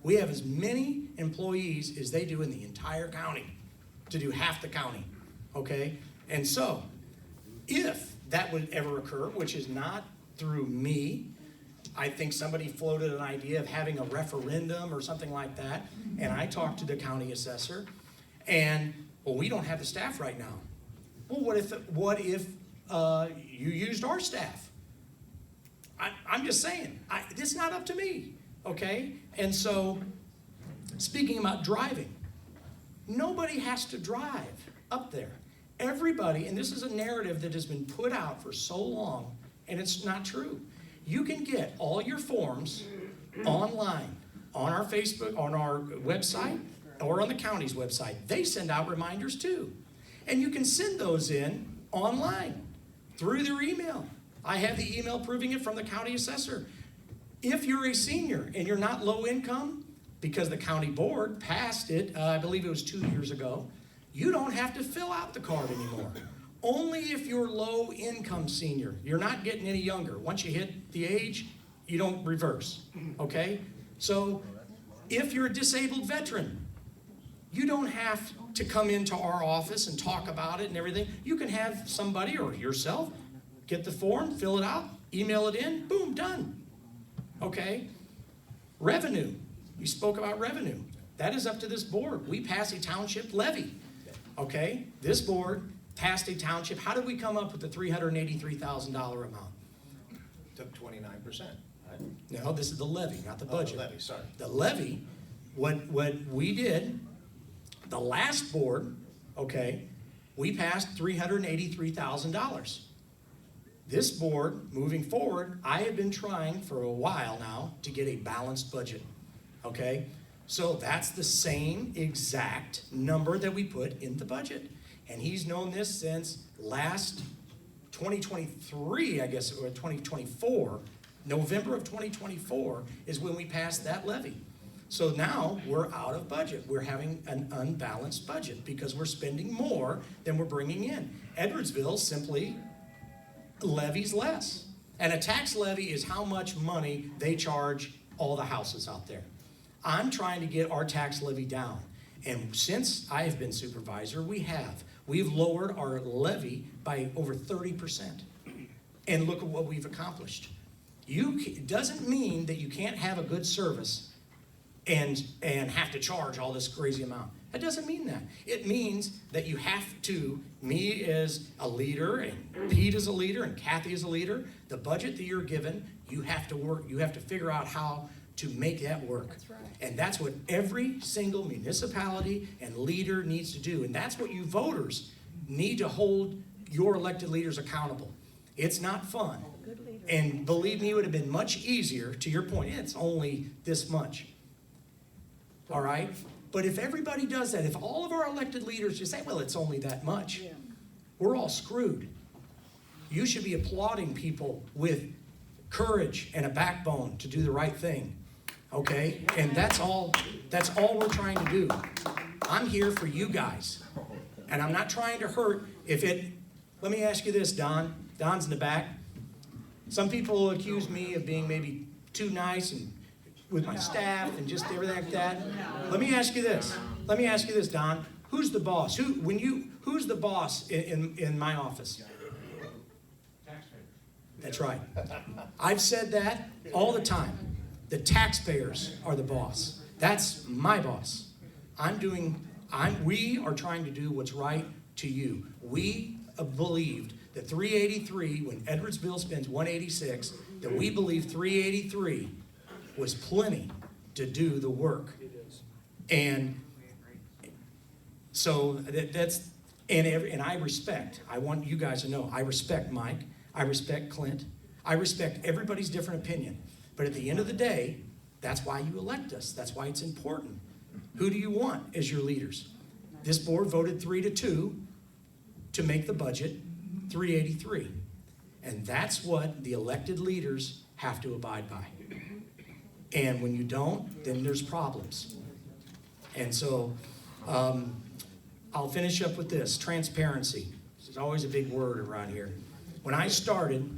We have as many employees as they do in the entire county to do half the county, okay? And so, if that would ever occur, which is not through me, I think somebody floated an idea of having a referendum or something like that, and I talked to the county assessor, and, well, we don't have the staff right now. Well, what if you used our staff? I'm just saying, it's not up to me, okay? And so, speaking about driving, nobody has to drive up there. Everybody, and this is a narrative that has been put out for so long, and it's not true. You can get all your forms online, on our Facebook, on our website, or on the county's website. They send out reminders too. And you can send those in online through their email. I have the email proving it from the county assessor. If you're a senior and you're not low income, because the county board passed it, I believe it was 2 years ago, you don't have to fill out the card anymore. Only if you're low income senior. You're not getting any younger. Once you hit the age, you don't reverse, okay? So if you're a disabled veteran, you don't have to come into our office and talk about it and everything. You can have somebody or yourself get the form, fill it out, email it in, boom, done. Okay? Revenue. You spoke about revenue. That is up to this board. We pass a township levy. Okay? This board passed a township. How did we come up with the $383,000 amount? Took 29%, right? No, this is the levy, not the budget. The levy, sorry. The levy, what we did, the last board, okay, we passed $383,000. This board, moving forward, I have been trying for a while now to get a balanced budget, okay? So that's the same exact number that we put in the budget. And he's known this since last 2023, I guess, or 2024. November of 2024 is when we passed that levy. So now we're out of budget. We're having an unbalanced budget because we're spending more than we're bringing in. Edwardsville simply levies less. And a tax levy is how much money they charge all the houses out there. I'm trying to get our tax levy down. And since I have been supervisor, we've lowered our levy by over 30%. And look at what we've accomplished. It doesn't mean that you can't have a good service and have to charge all this crazy amount. That doesn't mean that. It means that you have to, me as a leader, and Pete as a leader, and Kathy as a leader, the budget that you're given, you have to work, you have to figure out how to make that work. That's right. And that's what every single municipality and leader needs to do. And that's what you voters need to hold your elected leaders accountable. It's not fun. And believe me, it would have been much easier, to your point, it's only this much. All right? But if everybody does that, if all of our elected leaders just say, well, it's only that much, we're all screwed. You should be applauding people with courage and a backbone to do the right thing. Okay? And that's all we're trying to do. I'm here for you guys. And I'm not trying to hurt let me ask you this, Don. Don's in the back. Some people accuse me of being maybe too nice and with my staff and just everything like that. Let me ask you this, Don. Who's the boss? Who's the boss in my office? That's right. I've said that all the time. The taxpayers are the boss. That's my boss. We are trying to do what's right to you. We believed that 383, when Edwardsville spends 186, that we believe 383 was plenty to do the work. And so that's, and I respect, I want you guys to know, I respect Mike, I respect Clint, I respect everybody's different opinion. But at the end of the day, that's why you elect us. That's why it's important. Who do you want as your leaders? This board voted 3-2 to make the budget 383. And that's what the elected leaders have to abide by. And when you don't, then there's problems. And so I'll finish up with this, transparency. This is always a big word around here. When I started,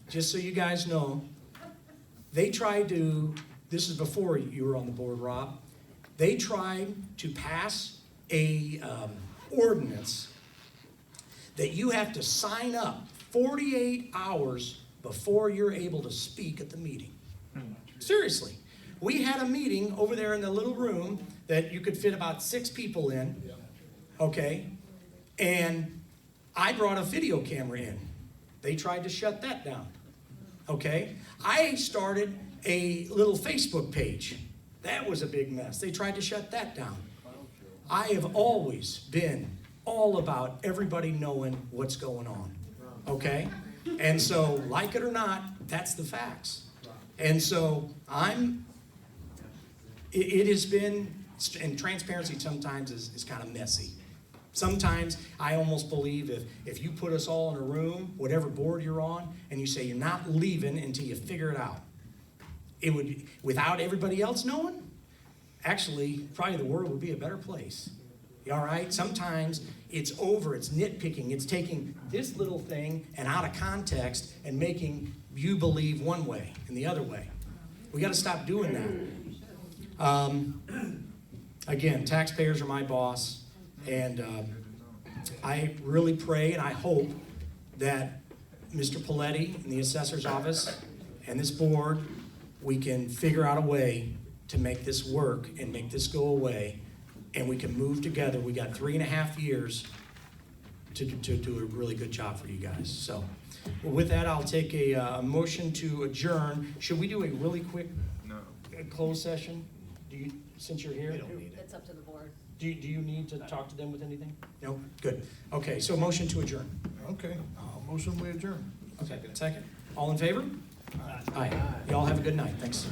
just so you guys know, they tried to, this is before you were on the board, Rob, they tried to pass a ordinance that you have to sign up 48 hours before you're able to speak at the meeting. Seriously. We had a meeting over there in the little room that you could fit about 6 people in, okay? And I brought a video camera in. They tried to shut that down, okay? I started a little Facebook page. That was a big mess. They tried to shut that down. I have always been all about everybody knowing what's going on, okay? And so, like it or not, that's the facts. And so, it has been, and transparency sometimes is kind of messy. Sometimes I almost believe if you put us all in a room, whatever board you're on, and you say you're not leaving until you figure it out, it would, without everybody else knowing, actually, probably the world would be a better place. All right? Sometimes it's nitpicking. It's taking this little thing and out of context and making you believe one way and the other way. We got to stop doing that. Again, taxpayers are my boss, and I really pray and I hope that Mr. Paletti and the assessor's office and this board, we can figure out a way to make this work and make this go away, and we can move together. We got 3.5 years to do a really good job for you guys. So, well, with that, I'll take a motion to adjourn. Should we do a really quick closed session? Do you, since you're here? It's up to the board. Do you need to talk to them with anything? No? Good. Okay, so motion to adjourn. Okay, motion we adjourn. Okay, second. All in favor? Aye. Y'all have a good night. Thanks.